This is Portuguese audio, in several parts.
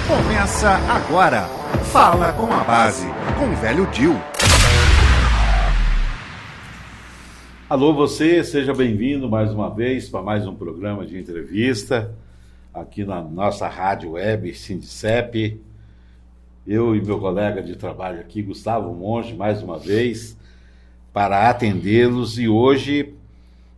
Começa agora. Fala com a Base, com o velho Dil. Alô, você, seja bem-vindo mais uma vez para mais um programa de entrevista aqui na nossa rádio web Sindicep. Eu e meu colega de trabalho aqui, Gustavo Monge, mais uma vez, para atendê-los. E hoje,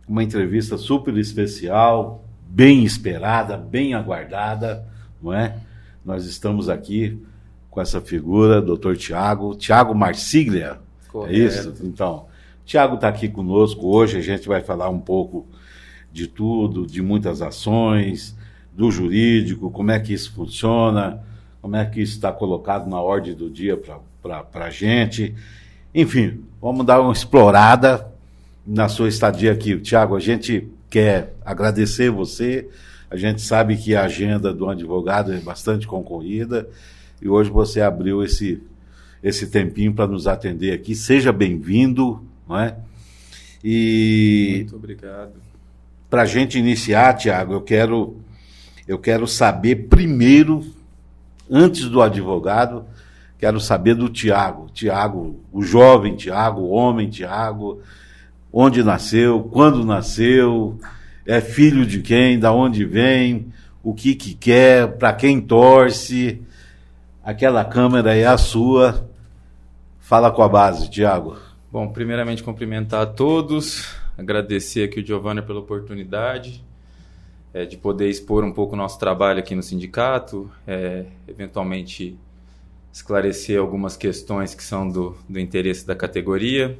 uma entrevista super especial, bem esperada, bem aguardada, não é? Nós estamos aqui com essa figura, Dr. Tiago Marsiglia. Correto. É isso? Então, Tiago está aqui conosco hoje, a gente vai falar um pouco de tudo, de muitas ações, do jurídico, como é que isso funciona, como é que isso está colocado na ordem do dia para a gente. Enfim, vamos dar uma explorada na sua estadia aqui. Tiago, a gente quer agradecer você. A gente sabe que a agenda do advogado é bastante concorrida e hoje você abriu esse tempinho para nos atender aqui. Seja bem-vindo, não é? E muito obrigado. Para a gente iniciar, Tiago, eu quero saber primeiro, antes do advogado, quero saber do Tiago. Tiago, o jovem Tiago, o homem Tiago, onde nasceu, quando nasceu, é filho de quem, da onde vem, o que quer, para quem torce. Aquela câmera é a sua. Fala com a base, Tiago. Bom, primeiramente cumprimentar a todos, agradecer aqui o Giovanni pela oportunidade de poder expor um pouco o nosso trabalho aqui no sindicato, eventualmente esclarecer algumas questões que são do interesse da categoria.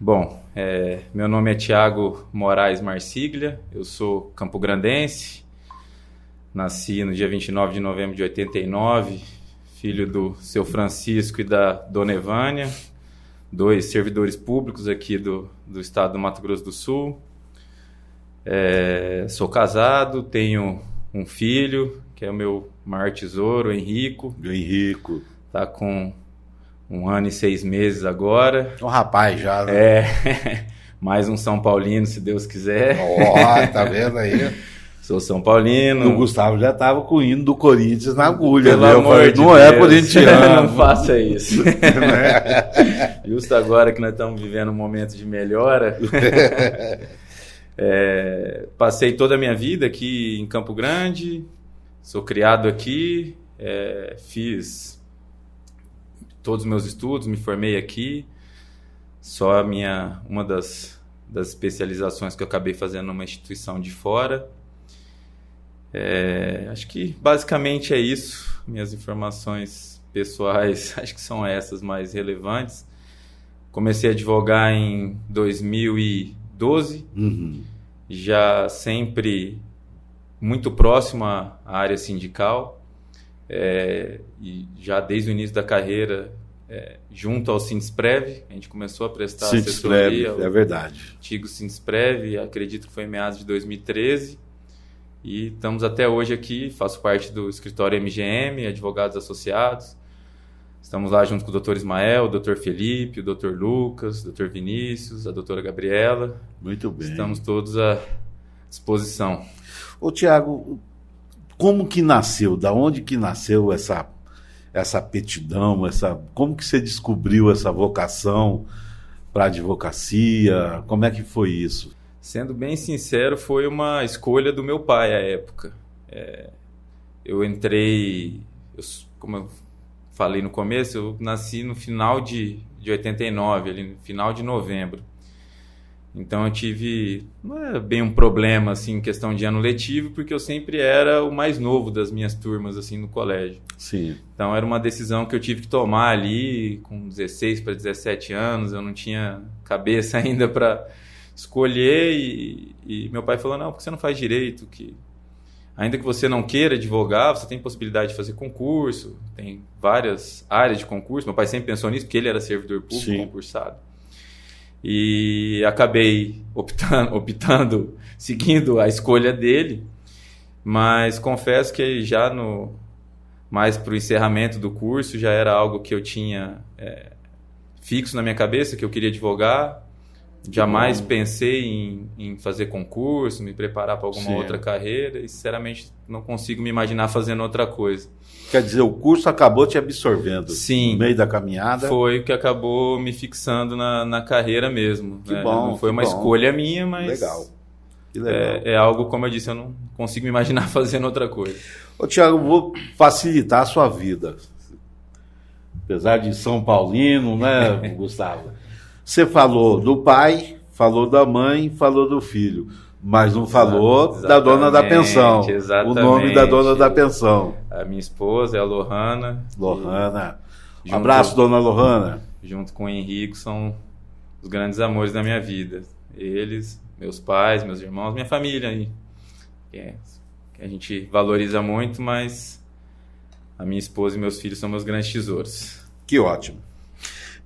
Bom, meu nome é Tiago Moraes Marsiglia, eu sou campograndense, nasci no dia 29 de novembro de 89, filho do seu Francisco e da dona Evânia, 2 servidores públicos aqui do estado do Mato Grosso do Sul. Sou casado, tenho um filho, que é o meu maior tesouro, o Henrico. O Henrico. Está com 1 ano e 6 meses agora. Um rapaz já, né? Mais um São Paulino, se Deus quiser. Tá vendo aí? Sou São Paulino. O Gustavo já estava com o hino do Corinthians na agulha. Pelo amor de não Deus. É corintiano. Não faça isso. Justo agora que nós estamos vivendo um momento de melhora. Passei toda a minha vida aqui em Campo Grande. Sou criado aqui. Fiz todos os meus estudos, me formei aqui. Só uma das especializações que eu acabei fazendo numa instituição de fora. Acho que basicamente é isso. Minhas informações pessoais acho que são essas mais relevantes. Comecei a advogar em 2012, já sempre muito próximo à área sindical, e já desde o início da carreira junto ao Sindisprev, a gente começou a prestar assessoria. É verdade. Antigo Sindisprev, acredito que foi em meados de 2013. E estamos até hoje aqui, faço parte do escritório MGM, Advogados Associados. Estamos lá junto com o Dr. Ismael, o Dr. Felipe, o Dr. Lucas, o Dr. Vinícius, a doutora Gabriela. Muito bem. Estamos todos à disposição. Ô Tiago, como que nasceu? Da onde que nasceu essa aptidão? Como que você descobriu essa vocação para a advocacia? Como é que foi isso? Sendo bem sincero, foi uma escolha do meu pai à época. Eu entrei, como eu falei no começo, eu nasci no final de 89, ali no final de novembro. Então eu tive, não é bem um problema assim, em questão de ano letivo, porque eu sempre era o mais novo das minhas turmas assim, no colégio. Sim. Então era uma decisão que eu tive que tomar ali com 16 para 17 anos, eu não tinha cabeça ainda para escolher, e meu pai falou, não, porque você não faz direito, que ainda que você não queira advogar, você tem possibilidade de fazer concurso, tem várias áreas de concurso. Meu pai sempre pensou nisso, porque ele era servidor público. Sim. Concursado. E acabei optando, seguindo a escolha dele, mas confesso que já mais para o encerramento do curso, já era algo que eu tinha fixo na minha cabeça, que eu queria advogar. Jamais pensei em fazer concurso, me preparar para alguma Sim. outra carreira e, sinceramente, não consigo me imaginar fazendo outra coisa. Quer dizer, o curso acabou te absorvendo. Sim. No meio da caminhada. Foi o que acabou me fixando na carreira mesmo. Que né? bom, Não foi que uma bom. escolha minha, mas Legal. Que legal. é algo, como eu disse, eu não consigo me imaginar fazendo outra coisa. Ô, Tiago, eu vou facilitar a sua vida. Apesar de São Paulino, né, Gustavo? Você falou do pai, falou da mãe, falou do filho, mas não falou da dona da pensão. Exatamente. O nome da dona da pensão. A minha esposa é a Lohana. Lohana. Junto- Abraço, dona Lohana. Junto com o Henrico, são os grandes amores da minha vida. Eles, meus pais, meus irmãos, minha família aí. Que a gente valoriza muito, mas a minha esposa e meus filhos são meus grandes tesouros. Que ótimo.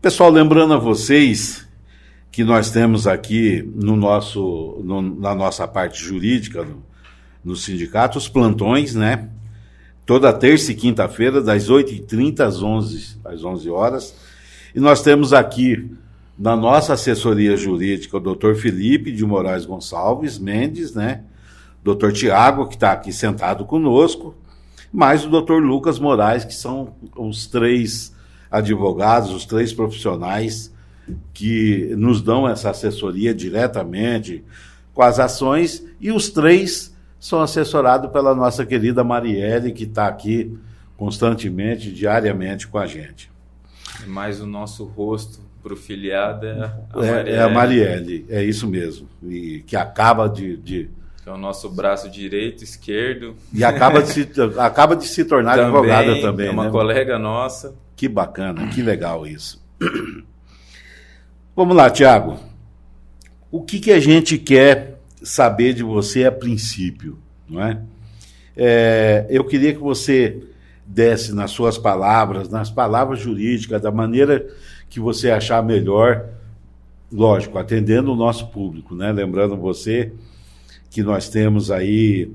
Pessoal, lembrando a vocês que nós temos aqui na nossa parte jurídica, no sindicato, os plantões, né? Toda terça e quinta-feira, das 8h30 às 11 horas. E nós temos aqui, na nossa assessoria jurídica, o doutor Felipe de Moraes Gonçalves Mendes, né? Doutor Tiago, que está aqui sentado conosco, mais o doutor Lucas Moraes, que são os 3 advogados, os 3 profissionais que nos dão essa assessoria diretamente com as ações, e os 3 são assessorados pela nossa querida Marielle, que está aqui constantemente, diariamente com a gente. Mas o nosso rosto para o filiado É a Marielle, é isso mesmo, e que acaba que é o nosso braço direito, esquerdo. E acaba de se tornar advogada também. É uma né? colega nossa. Que bacana, que legal isso. Vamos lá, Tiago. O que a gente quer saber de você a princípio, não é? Eu queria que você desse nas suas palavras, nas palavras jurídicas, da maneira que você achar melhor, lógico, atendendo o nosso público, né? Lembrando você que nós temos aí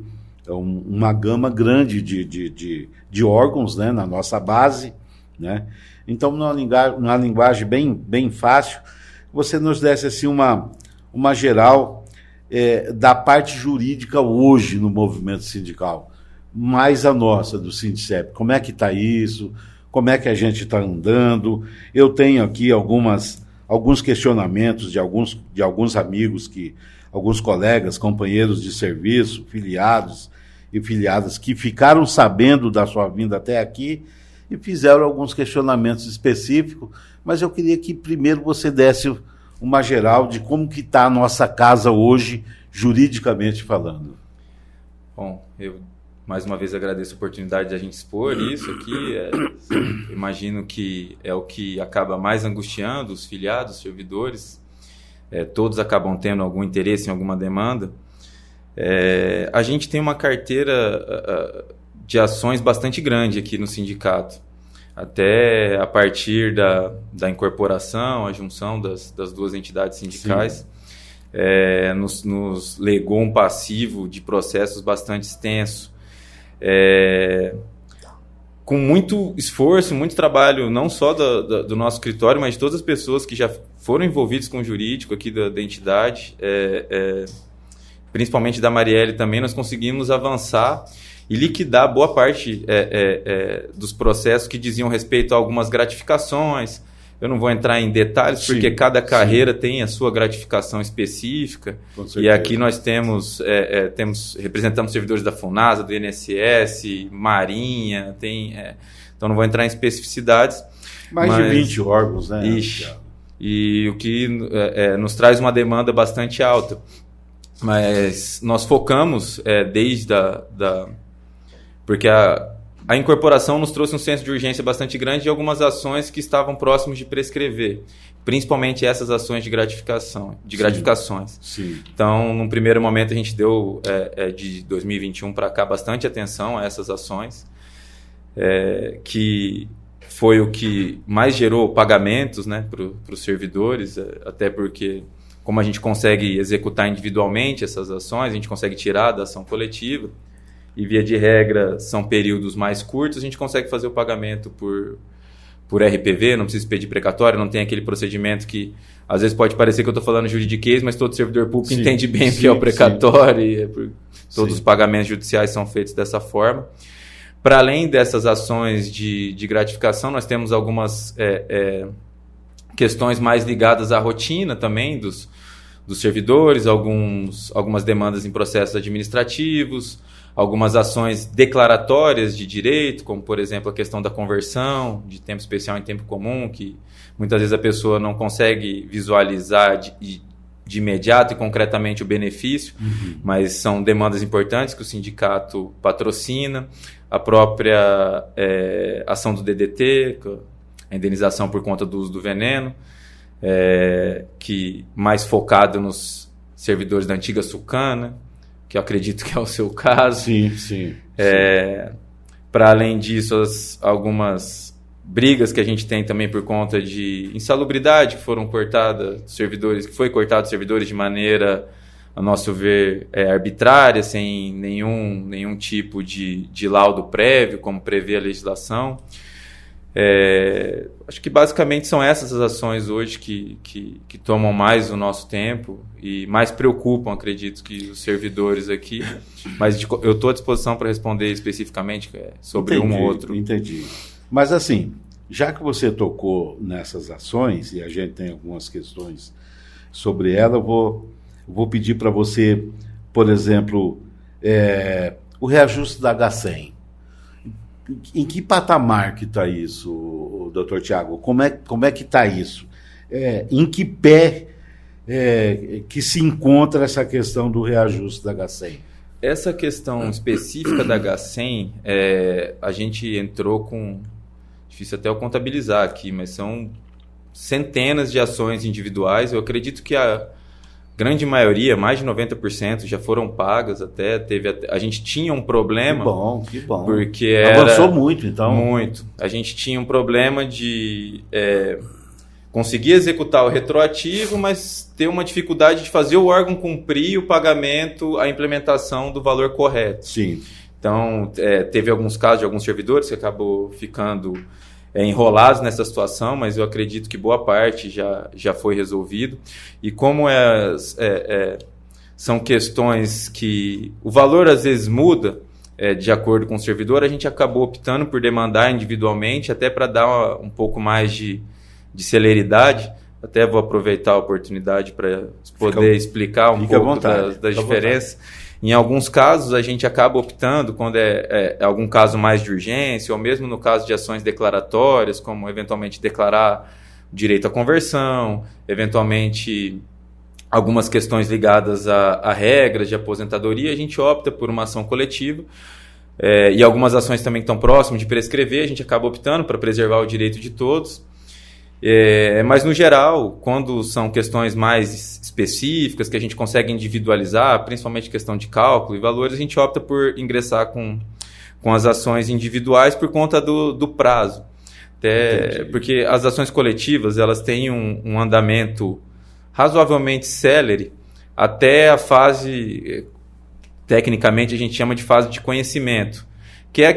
uma gama grande de órgãos, né, na nossa base, né? Então, numa linguagem bem fácil, você nos desse assim, uma geral da parte jurídica hoje no movimento sindical, mais a nossa, do Sindicep. Como é que está isso? Como é que a gente está andando? Eu tenho aqui alguns questionamentos de alguns amigos, alguns colegas, companheiros de serviço, filiados e filiadas que ficaram sabendo da sua vinda até aqui e fizeram alguns questionamentos específicos, mas eu queria que primeiro você desse uma geral de como que está a nossa casa hoje, juridicamente falando. Bom, eu mais uma vez agradeço a oportunidade de a gente expor isso aqui. Imagino que é o que acaba mais angustiando os filiados, os servidores. Todos acabam tendo algum interesse em alguma demanda. A gente tem uma carteira de ações bastante grande aqui no sindicato. Até a partir da incorporação, a junção das 2 entidades sindicais, nos legou um passivo de processos bastante extenso. Com muito esforço, muito trabalho, não só do nosso escritório, mas de todas as pessoas que já foram envolvidas com o jurídico aqui da entidade, principalmente da Marielle também, nós conseguimos avançar e liquidar boa parte dos processos que diziam respeito a algumas gratificações. Eu não vou entrar em detalhes, porque cada carreira tem a sua gratificação específica. E aqui nós representamos servidores da FUNASA, do INSS, Marinha, então não vou entrar em especificidades. Mais de 20 órgãos, né? E o que nos traz uma demanda bastante alta. Mas nós focamos desde porque a incorporação nos trouxe um senso de urgência bastante grande de algumas ações que estavam próximos de prescrever, principalmente essas ações de gratificações. Sim. Então, num primeiro momento, a gente deu, de 2021 para cá, bastante atenção a essas ações, que foi o que mais gerou pagamentos, né, para os servidores, até porque, como a gente consegue executar individualmente essas ações, a gente consegue tirar da ação coletiva, e via de regra são períodos mais curtos, a gente consegue fazer o pagamento por por RPV, não precisa pedir precatório, não tem aquele procedimento que às vezes pode parecer que eu estou falando juridiquês, mas todo servidor público entende bem o que é o precatório, e todos os pagamentos judiciais são feitos dessa forma. Para além dessas ações de gratificação, nós temos algumas questões mais ligadas à rotina também dos servidores, algumas demandas em processos administrativos, algumas ações declaratórias de direito, como, por exemplo, a questão da conversão de tempo especial em tempo comum, que muitas vezes a pessoa não consegue visualizar de imediato e concretamente o benefício, mas são demandas importantes que o sindicato patrocina, a própria ação do DDT, a indenização por conta do uso do veneno, que mais focado nos servidores da antiga Sucana, que eu acredito que é o seu caso. Sim. Para além disso, algumas brigas que a gente tem também por conta de insalubridade, que foram cortadas servidores, que foi cortado servidores de maneira, a nosso ver, arbitrária, sem nenhum tipo de laudo prévio, como prevê a legislação. Acho que basicamente são essas as ações hoje que tomam mais o nosso tempo e mais preocupam, acredito, que os servidores aqui. Mas eu estou à disposição para responder especificamente sobre um ou outro. Entendi. Mas assim, já que você tocou nessas ações e a gente tem algumas questões sobre ela, eu vou pedir para você, por exemplo, o reajuste da H100. Em que patamar que está isso, doutor Tiago? Como é que está isso? Em que pé que se encontra essa questão do reajuste da H100? Essa questão específica da H100, a gente entrou com... Difícil até eu contabilizar aqui, mas são centenas de ações individuais. Eu acredito que a grande maioria, mais de 90%, já foram pagas até. A gente tinha um problema... Que bom. Porque avançou muito, então. Muito. A gente tinha um problema de conseguir executar o retroativo, mas ter uma dificuldade de fazer o órgão cumprir o pagamento, a implementação do valor correto. Sim. Então, teve alguns casos de alguns servidores que acabou ficando enrolados nessa situação, mas eu acredito que boa parte já foi resolvido. E como são questões que o valor às vezes muda de acordo com o servidor, a gente acabou optando por demandar individualmente, até para dar um pouco mais de celeridade. Até vou aproveitar a oportunidade para poder explicar um pouco das diferenças. Em alguns casos, a gente acaba optando, quando é algum caso mais de urgência, ou mesmo no caso de ações declaratórias, como eventualmente declarar direito à conversão, eventualmente algumas questões ligadas a regras de aposentadoria, a gente opta por uma ação coletiva. E algumas ações também que estão próximas de prescrever, a gente acaba optando para preservar o direito de todos. Mas, no geral, quando são questões mais específicas, que a gente consegue individualizar, principalmente questão de cálculo e valores, a gente opta por ingressar com as ações individuais por conta do prazo. Porque as ações coletivas elas têm um andamento razoavelmente célere até a fase, tecnicamente a gente chama de fase de conhecimento, que é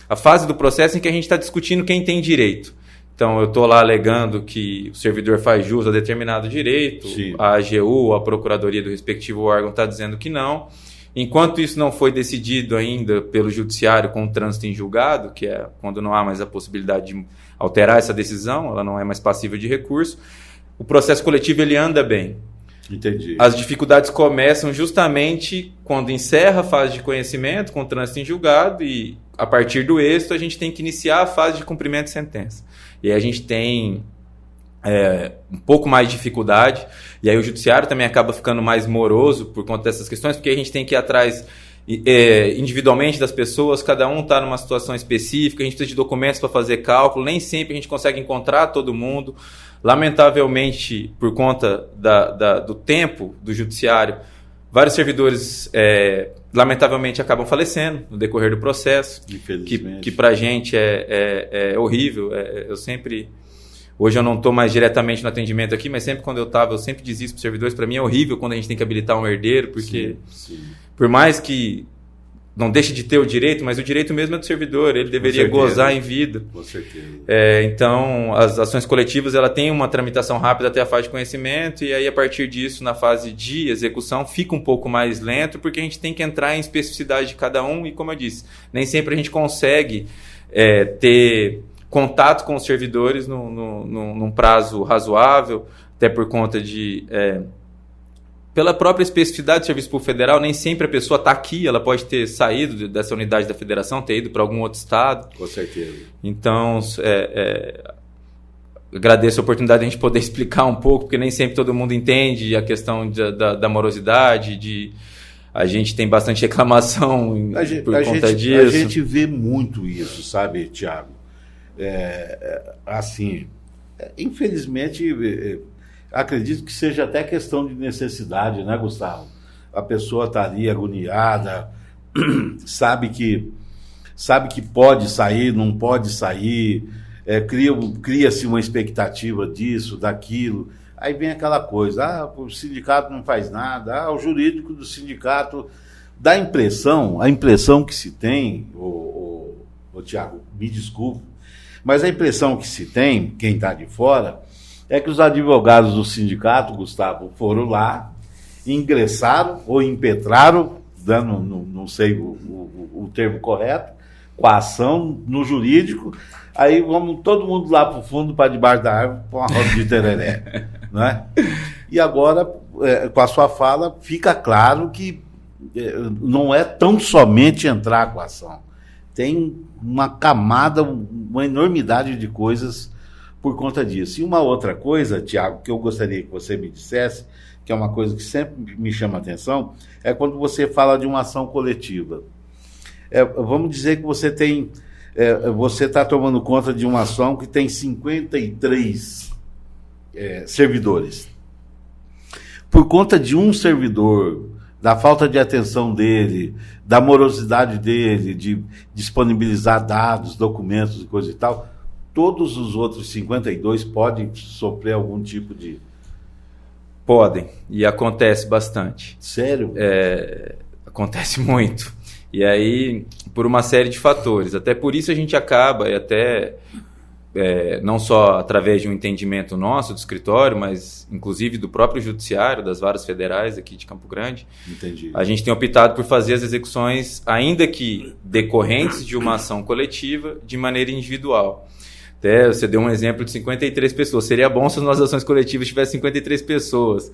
a fase do processo em que a gente está discutindo quem tem direito. Então, eu estou lá alegando que o servidor faz jus a determinado direito, sim, a AGU, a procuradoria do respectivo órgão está dizendo que não. Enquanto isso não foi decidido ainda pelo judiciário com o trânsito em julgado, que é quando não há mais a possibilidade de alterar essa decisão, ela não é mais passível de recurso, o processo coletivo ele anda bem. Entendi. As dificuldades começam justamente quando encerra a fase de conhecimento com o trânsito em julgado e, a partir do êxito, a gente tem que iniciar a fase de cumprimento de sentença. E aí a gente tem um pouco mais de dificuldade, e aí o judiciário também acaba ficando mais moroso por conta dessas questões, porque a gente tem que ir atrás individualmente das pessoas, cada um está numa situação específica, a gente precisa de documentos para fazer cálculo, nem sempre a gente consegue encontrar todo mundo. Lamentavelmente, por conta do tempo do judiciário, vários servidores, lamentavelmente, acabam falecendo no decorrer do processo, que para a gente é horrível. Hoje eu não estou mais diretamente no atendimento aqui, mas sempre quando eu estava, eu sempre dizia isso para os servidores, para mim é horrível quando a gente tem que habilitar um herdeiro, porque sim. Por mais que não deixa de ter o direito, mas o direito mesmo é do servidor, ele deveria gozar em vida. Com certeza. Então, as ações coletivas, ela tem uma tramitação rápida até a fase de conhecimento, e aí a partir disso, na fase de execução, fica um pouco mais lento, porque a gente tem que entrar em especificidade de cada um, e como eu disse, nem sempre a gente consegue ter contato com os servidores num prazo razoável, até por conta de... pela própria especificidade do Serviço Público Federal, nem sempre a pessoa está aqui, ela pode ter saído dessa unidade da federação, ter ido para algum outro estado. Com certeza. Então, agradeço a oportunidade de a gente poder explicar um pouco, porque nem sempre todo mundo entende a questão da morosidade, a gente tem bastante reclamação por conta disso. A gente vê muito isso, sabe, Tiago? Assim, infelizmente... acredito que seja até questão de necessidade, né, Gustavo? A pessoa está ali agoniada, sabe que pode sair, não pode sair, cria-se uma expectativa disso, daquilo. Aí vem aquela coisa, o sindicato não faz nada, o jurídico do sindicato... Dá a impressão que se tem, Tiago, me desculpe, mas a impressão que se tem, quem está de fora... é que os advogados do sindicato, Gustavo, foram lá, ingressaram ou impetraram, não sei o termo correto, com a ação no jurídico, aí vamos todo mundo lá para o fundo, para debaixo da árvore, com uma roda de tereré. Né? E agora, com a sua fala, fica claro que não é tão somente entrar com a ação. Tem uma camada, uma enormidade de coisas por conta disso. E uma outra coisa, Tiago, que eu gostaria que você me dissesse, que é uma coisa que sempre me chama a atenção, é quando você fala de uma ação coletiva. Vamos dizer que você tem... você está tomando conta de uma ação que tem 53 servidores. Por conta de um servidor, da falta de atenção dele, da morosidade dele, de disponibilizar dados, documentos e coisa e tal... todos os outros 52 podem sofrer algum tipo de... Podem, e acontece bastante. Sério? Acontece muito. E aí, por uma série de fatores. Até por isso a gente acaba, e até não só através de um entendimento nosso do escritório, mas inclusive do próprio judiciário, das varas federais aqui de Campo Grande. Entendi. A gente tem optado por fazer as execuções, ainda que decorrentes de uma ação coletiva, de maneira individual. Até você deu um exemplo de 53 pessoas. Seria bom se as nossas ações coletivas tivessem 53 pessoas.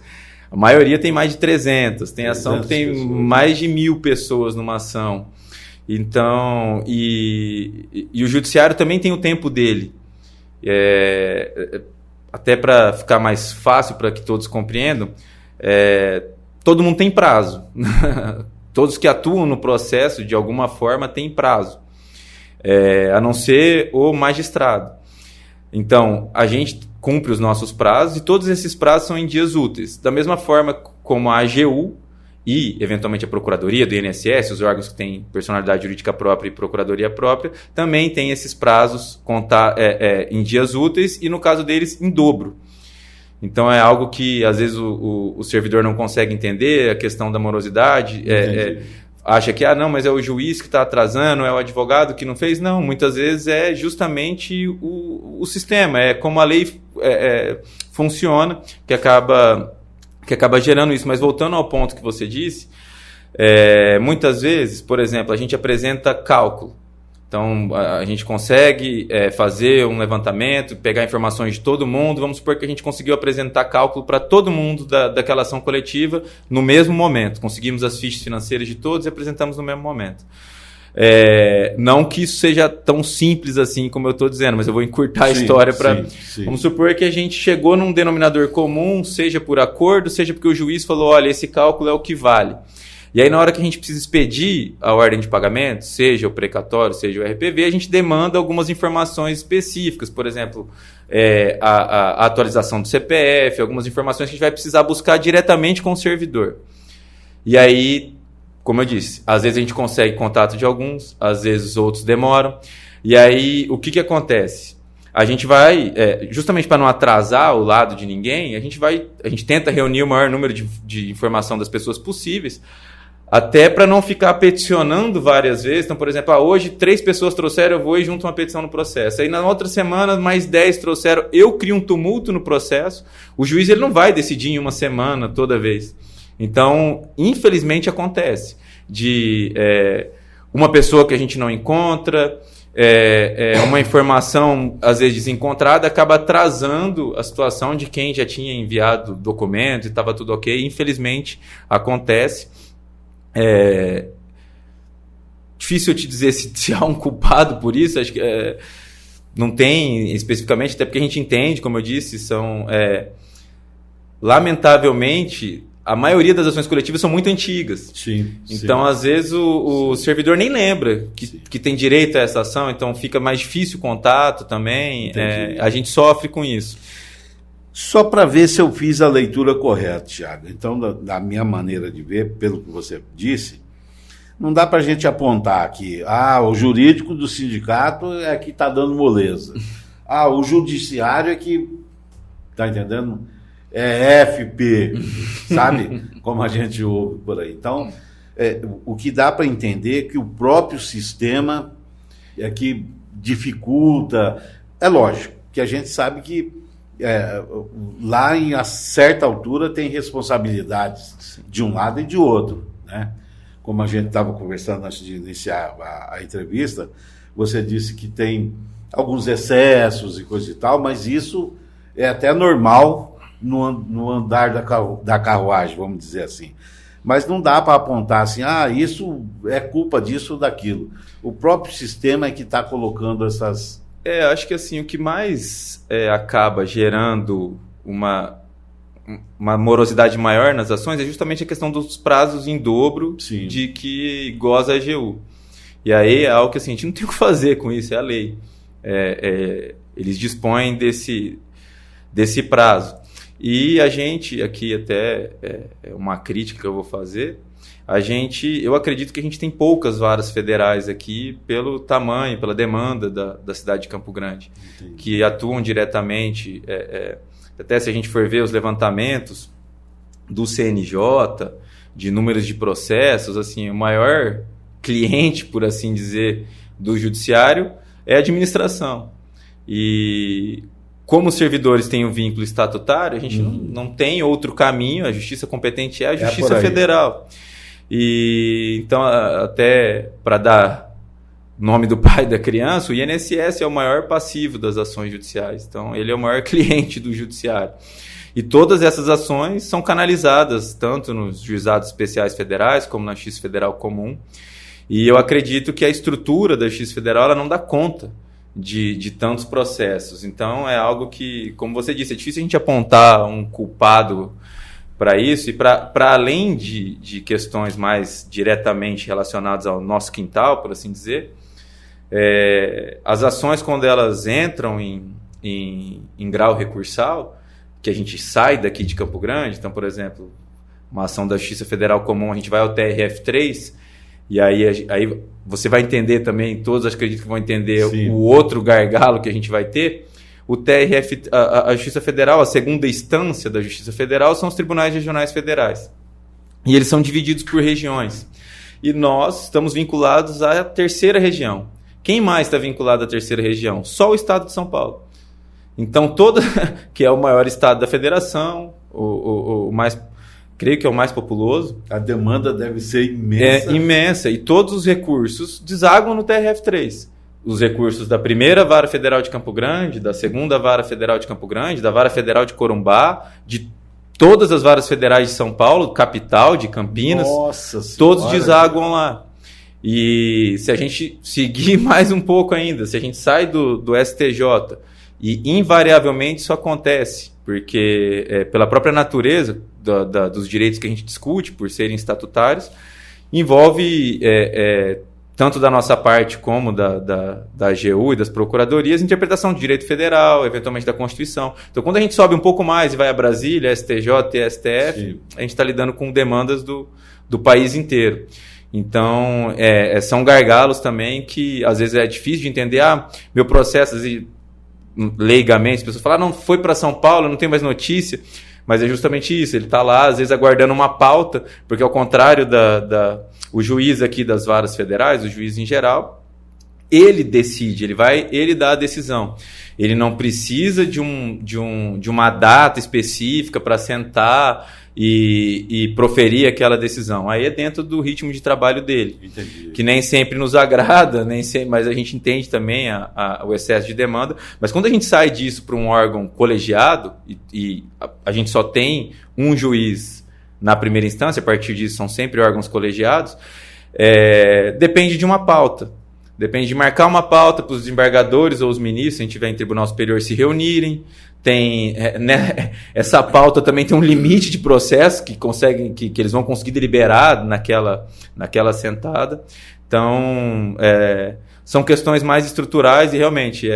A maioria tem mais de 300. Tem ação que tem mais de 1.000 pessoas numa ação. Então, e o judiciário também tem o tempo dele. Até para ficar mais fácil para que todos compreendam, todo mundo tem prazo. Todos que atuam no processo, de alguma forma, têm prazo. A não ser o magistrado. Então, a gente cumpre os nossos prazos e todos esses prazos são em dias úteis. Da mesma forma como a AGU e, eventualmente, a Procuradoria do INSS, os órgãos que têm personalidade jurídica própria e Procuradoria própria, também têm esses prazos em dias úteis e, no caso deles, em dobro. Então, é algo que, às vezes, o servidor não consegue entender, a questão da morosidade... acha que, não, mas é o juiz que está atrasando, é o advogado que não fez. Não, muitas vezes é justamente o sistema, é como a lei funciona, que acaba gerando isso. Mas voltando ao ponto que você disse, muitas vezes, por exemplo, a gente apresenta cálculo. Então, a gente consegue fazer um levantamento, pegar informações de todo mundo. Vamos supor que a gente conseguiu apresentar cálculo para todo mundo daquela ação coletiva no mesmo momento. Conseguimos as fichas financeiras de todos e apresentamos no mesmo momento. Não que isso seja tão simples assim como eu estou dizendo, mas eu vou encurtar a história para... Vamos supor que a gente chegou num denominador comum, seja por acordo, seja porque o juiz falou, olha, esse cálculo é o que vale. E aí, na hora que a gente precisa expedir a ordem de pagamento, seja o precatório, seja o RPV, a gente demanda algumas informações específicas, por exemplo, a atualização do CPF, algumas informações que a gente vai precisar buscar diretamente com o servidor. E aí, como eu disse, às vezes a gente consegue contato de alguns, às vezes outros demoram. E aí, o que acontece? A gente vai, justamente para não atrasar o lado de ninguém, a gente tenta reunir o maior número de informação das pessoas possíveis. Até para não ficar peticionando várias vezes. Então, por exemplo, hoje 3 pessoas trouxeram, eu vou e junto uma petição no processo. Aí na outra semana mais 10 trouxeram, eu crio um tumulto no processo. O juiz ele não vai decidir em uma semana toda vez. Então, infelizmente acontece de uma pessoa que a gente não encontra, uma informação às vezes desencontrada, acaba atrasando a situação de quem já tinha enviado documento e estava tudo ok. Infelizmente acontece. Difícil eu te dizer se há um culpado por isso, acho que não tem especificamente, até porque a gente entende, como eu disse, são lamentavelmente a maioria das ações coletivas são muito antigas. Sim, então, às vezes, o servidor nem lembra que tem direito a essa ação, então fica mais difícil o contato também. A gente sofre com isso. Só para ver se eu fiz a leitura correta, Thiago. Então, da minha maneira de ver, pelo que você disse, não dá para a gente apontar aqui, o jurídico do sindicato é que está dando moleza. O judiciário é que, está entendendo? É FP, sabe? Como a gente ouve por aí. Então, o que dá para entender é que o próprio sistema é que dificulta. É lógico que a gente sabe que lá em a certa altura tem responsabilidades de um lado e de outro, né? Como a gente estava conversando antes de iniciar a entrevista, você disse que tem alguns excessos e coisa e tal, mas isso é até normal no andar da carruagem, vamos dizer assim. Mas não dá para apontar assim, isso é culpa disso ou daquilo. O próprio sistema é que está colocando essas... acho que assim, o que mais acaba gerando uma morosidade maior nas ações é justamente a questão dos prazos em dobro. Sim. De que goza a AGU. E aí é algo que assim, a gente não tem o que fazer com isso, é a lei. Eles dispõem desse prazo. E a gente, aqui até é uma crítica que eu vou fazer, eu acredito que a gente tem poucas varas federais aqui pelo tamanho, pela demanda da cidade de Campo Grande. Entendi. Que atuam diretamente, até se a gente for ver os levantamentos do CNJ, de números de processos, assim, o maior cliente, por assim dizer, do judiciário é a administração. E... como os servidores têm um vínculo estatutário, a gente não tem outro caminho, a justiça competente é a Justiça Federal. E então, até para dar nome do pai da criança, o INSS é o maior passivo das ações judiciais. Então, ele é o maior cliente do judiciário. E todas essas ações são canalizadas tanto nos juizados especiais federais como na Justiça Federal Comum. E eu acredito que a estrutura da Justiça Federal ela não dá conta de tantos processos. Então é algo que, como você disse, é difícil a gente apontar um culpado para isso, e para além de questões mais diretamente relacionadas ao nosso quintal, por assim dizer, as ações, quando elas entram em grau recursal, que a gente sai daqui de Campo Grande, então, por exemplo, uma ação da Justiça Federal Comum, a gente vai ao TRF3, e aí você vai entender também, todos acredito que vão entender. Sim. O outro gargalo que a gente vai ter. O TRF, a Justiça Federal, a segunda instância da Justiça Federal são os tribunais regionais federais. E eles são divididos por regiões. E nós estamos vinculados à terceira região. Quem mais está vinculado à terceira região? Só o estado de São Paulo. Então, que é o maior estado da federação, o mais... creio que é o mais populoso. A demanda deve ser imensa. Imensa. E todos os recursos desaguam no TRF3. Os recursos da primeira Vara Federal de Campo Grande, da segunda Vara Federal de Campo Grande, da Vara Federal de Corumbá, de todas as varas federais de São Paulo, capital, de Campinas. Nossa Senhora. Todos desaguam lá. E se a gente seguir mais um pouco ainda, se a gente sai do STJ, e invariavelmente isso acontece, porque pela própria natureza dos direitos que a gente discute, por serem estatutários, envolve, tanto da nossa parte como da AGU e das procuradorias, interpretação de direito federal, eventualmente da Constituição. Então, quando a gente sobe um pouco mais e vai a Brasília, STJ e STF, sim, a gente está lidando com demandas do país inteiro. Então, são gargalos também que, às vezes, é difícil de entender. Meu processo, leigamente, as pessoas falam, não, foi para São Paulo, não tem mais notícia. Mas é justamente isso, ele está lá, às vezes, aguardando uma pauta, porque ao contrário o juiz aqui das varas federais, o juiz em geral, ele decide, ele dá a decisão. Ele não precisa de uma data específica para sentar e proferir aquela decisão. Aí é dentro do ritmo de trabalho dele. Entendi. Que nem sempre nos agrada, mas a gente entende também o excesso de demanda. Mas quando a gente sai disso para um órgão colegiado e a gente só tem um juiz na primeira instância, a partir disso são sempre órgãos colegiados, depende de uma pauta. Depende de marcar uma pauta para os desembargadores ou os ministros, se a gente tiver em tribunal superior, se reunirem. Essa pauta também tem um limite de processo que eles vão conseguir deliberar naquela sentada. Então, são questões mais estruturais e realmente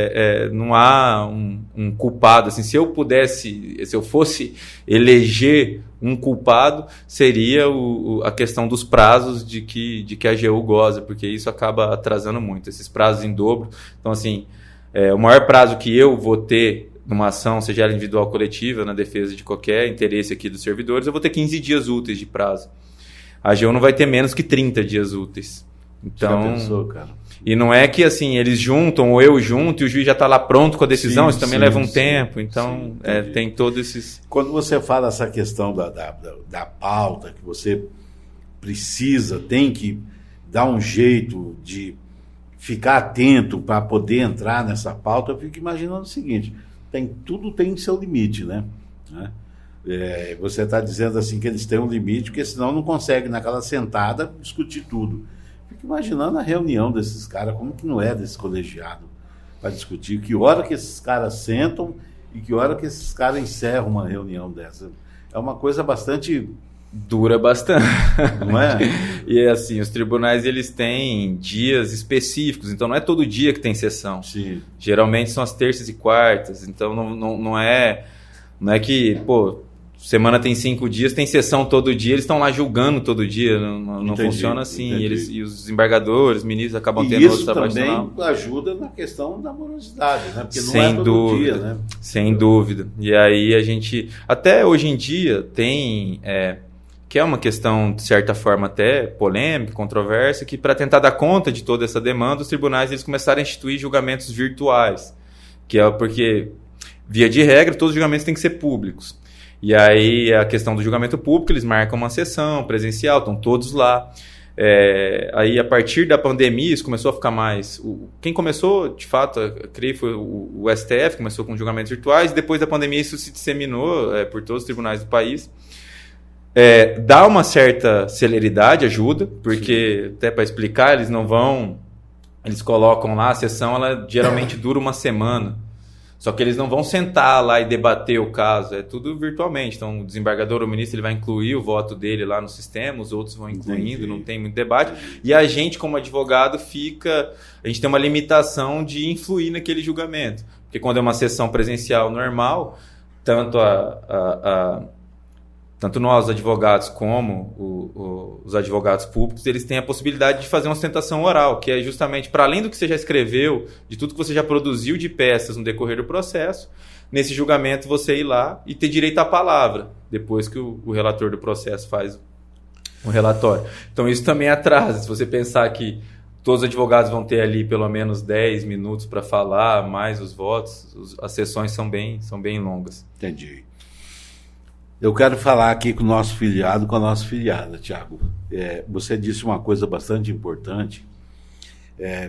não há um culpado. Assim, se eu fosse eleger um culpado, seria a questão dos prazos de que a AGU goza, porque isso acaba atrasando muito, esses prazos em dobro. Então, assim, o maior prazo que eu vou ter numa ação, seja ela individual ou coletiva, na defesa de qualquer interesse aqui dos servidores, eu vou ter 15 dias úteis de prazo. A AGU não vai ter menos que 30 dias úteis. Então, já pensou, cara? E não é que assim, eles juntam ou eu junto e o juiz já está lá pronto com a decisão, isso também leva um tempo. Então, tem todos esses... Quando você fala essa questão da pauta, que você tem que dar um jeito de ficar atento para poder entrar nessa pauta, eu fico imaginando o seguinte, tudo tem seu limite, né? Você está dizendo assim que eles têm um limite, porque senão não consegue naquela sentada discutir tudo. Fico imaginando a reunião desses caras, como que não é desse colegiado para discutir, que hora que esses caras sentam e que hora que esses caras encerram uma reunião dessa. É uma coisa bastante... Dura bastante. Não é? E assim, os tribunais eles têm dias específicos, então não é todo dia que tem sessão. Sim. Geralmente são as terças e quartas, então não é que, semana tem 5 dias, tem sessão todo dia, eles estão lá julgando todo dia, não funciona assim. E os desembargadores, ministros acabam tendo outro trabalho. Isso também ajuda na questão da morosidade, né? Porque sem não é todo dúvida, dia, né? Sem dúvida. E aí a gente, até hoje em dia, tem... que é uma questão, de certa forma, até polêmica, controversa, que para tentar dar conta de toda essa demanda, os tribunais eles começaram a instituir julgamentos virtuais, que é porque, via de regra, todos os julgamentos têm que ser públicos. E aí, a questão do julgamento público, eles marcam uma sessão presencial, estão todos lá. Aí, a partir da pandemia, isso começou a ficar mais... Quem começou, de fato, creio foi o STF, começou com julgamentos virtuais, e depois da pandemia isso se disseminou por todos os tribunais do país. Dá uma certa celeridade, ajuda, porque, até para explicar, eles colocam lá, a sessão ela geralmente dura uma semana, só que eles não vão sentar lá e debater o caso, é tudo virtualmente, então o desembargador ou o ministro ele vai incluir o voto dele lá no sistema, os outros vão incluindo, não tem muito debate, e a gente como advogado a gente tem uma limitação de influir naquele julgamento, porque quando é uma sessão presencial normal, tanto nós, advogados, como os advogados públicos, eles têm a possibilidade de fazer uma sustentação oral, que é justamente, para além do que você já escreveu, de tudo que você já produziu de peças no decorrer do processo, nesse julgamento você ir lá e ter direito à palavra, depois que o relator do processo faz o relatório. Então isso também atrasa, se você pensar que todos os advogados vão ter ali pelo menos 10 minutos para falar, mais os votos, as sessões são bem longas. Entendi. Eu quero falar aqui com o nosso filiado, com a nossa filiada, Tiago. Você disse uma coisa bastante importante,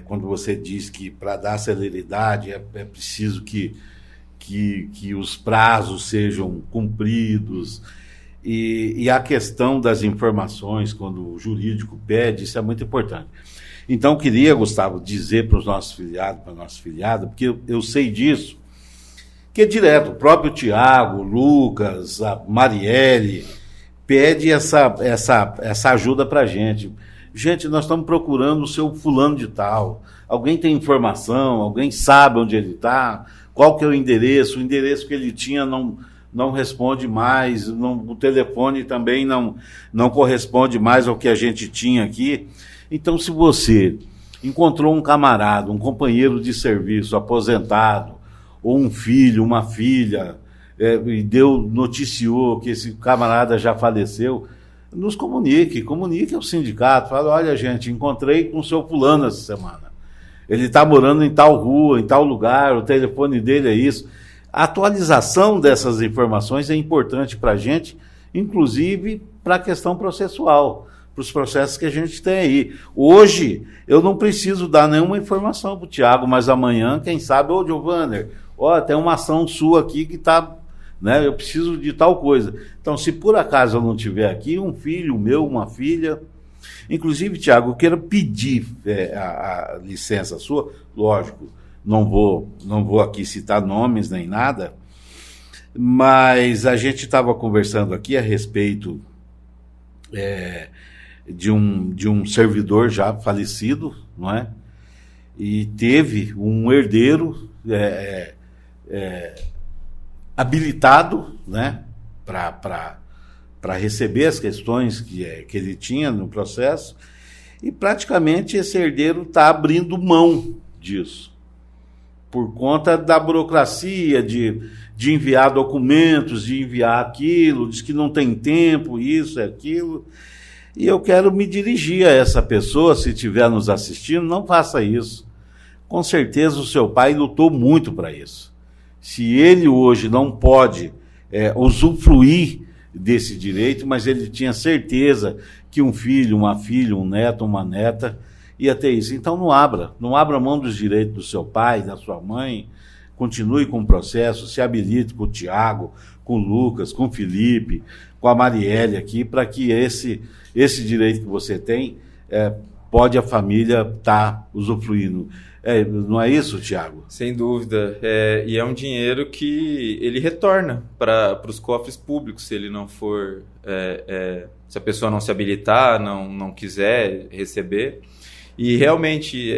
quando você diz que para dar celeridade é preciso que os prazos sejam cumpridos, e a questão das informações, quando o jurídico pede, isso é muito importante. Então, eu queria, Gustavo, dizer para os nossos filiados, para a nossa filiada, porque eu sei disso, que é direto, o próprio Tiago, o Lucas, a Marielle, pede essa ajuda para a gente. Gente, nós estamos procurando o seu fulano de tal. Alguém tem informação? Alguém sabe onde ele está? Qual que é o endereço? O endereço que ele tinha não responde mais, o telefone também não corresponde mais ao que a gente tinha aqui. Então, se você encontrou um camarada, um companheiro de serviço, aposentado, ou um filho, uma filha, e noticiou que esse camarada já faleceu, nos comunique ao sindicato, fala, olha gente, encontrei com o seu fulano essa semana, ele está morando em tal rua, em tal lugar, o telefone dele é isso. A atualização dessas informações é importante para a gente, inclusive para a questão processual, para os processos que a gente tem aí. Hoje, eu não preciso dar nenhuma informação para o Tiago, mas amanhã, quem sabe, ô Giovanni, tem uma ação sua aqui que está, né, eu preciso de tal coisa. Então, se por acaso eu não estiver aqui, um filho meu, uma filha... Inclusive, Tiago, eu quero pedir a licença sua, lógico, não vou aqui citar nomes nem nada, mas a gente estava conversando aqui a respeito de um servidor já falecido, não é? E teve um herdeiro habilitado, né, para receber as questões que ele tinha no processo, e praticamente esse herdeiro está abrindo mão disso, por conta da burocracia, de enviar documentos, de enviar aquilo, diz que não tem tempo, isso, aquilo. E eu quero me dirigir a essa pessoa, se estiver nos assistindo, não faça isso. Com certeza o seu pai lutou muito para isso. Se ele hoje não pode usufruir desse direito, mas ele tinha certeza que um filho, uma filha, um neto, uma neta ia ter isso. Então não abra mão dos direitos do seu pai, da sua mãe, continue com o processo, se habilite com o Tiago, com o Lucas, com o Felipe, com a Marielle aqui, para que esse direito que você tem, pode a família estar usufruindo. Não é isso, Tiago? Sem dúvida. E é um dinheiro que ele retorna para os cofres públicos, se ele não for... se a pessoa não se habilitar, não quiser receber. E realmente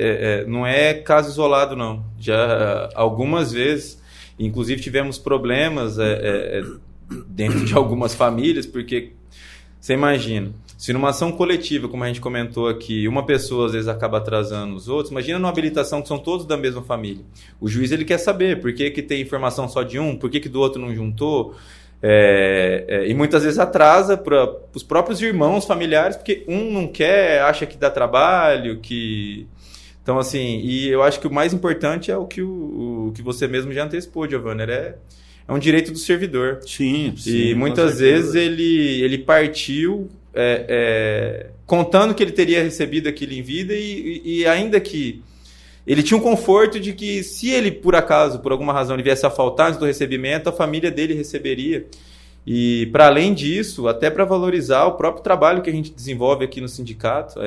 não é caso isolado, não. Já algumas vezes, inclusive tivemos problemas dentro de algumas famílias, porque você imagina, se numa ação coletiva, como a gente comentou aqui, uma pessoa às vezes acaba atrasando os outros, imagina numa habilitação que são todos da mesma família. O juiz ele quer saber por que tem informação só de um, por que do outro não juntou, e muitas vezes atrasa para os próprios irmãos familiares, porque um não quer, acha que dá trabalho, que... Então, assim, e eu acho que o mais importante é o que você mesmo já antecipou, Giovanni, é um direito do servidor. Sim. E muitas vezes ele partiu contando que ele teria recebido aquilo em vida e ainda que ele tinha um conforto de que se ele, por acaso, por alguma razão, ele viesse a faltar antes do recebimento, a família dele receberia. E, para além disso, até para valorizar o próprio trabalho que a gente desenvolve aqui no sindicato,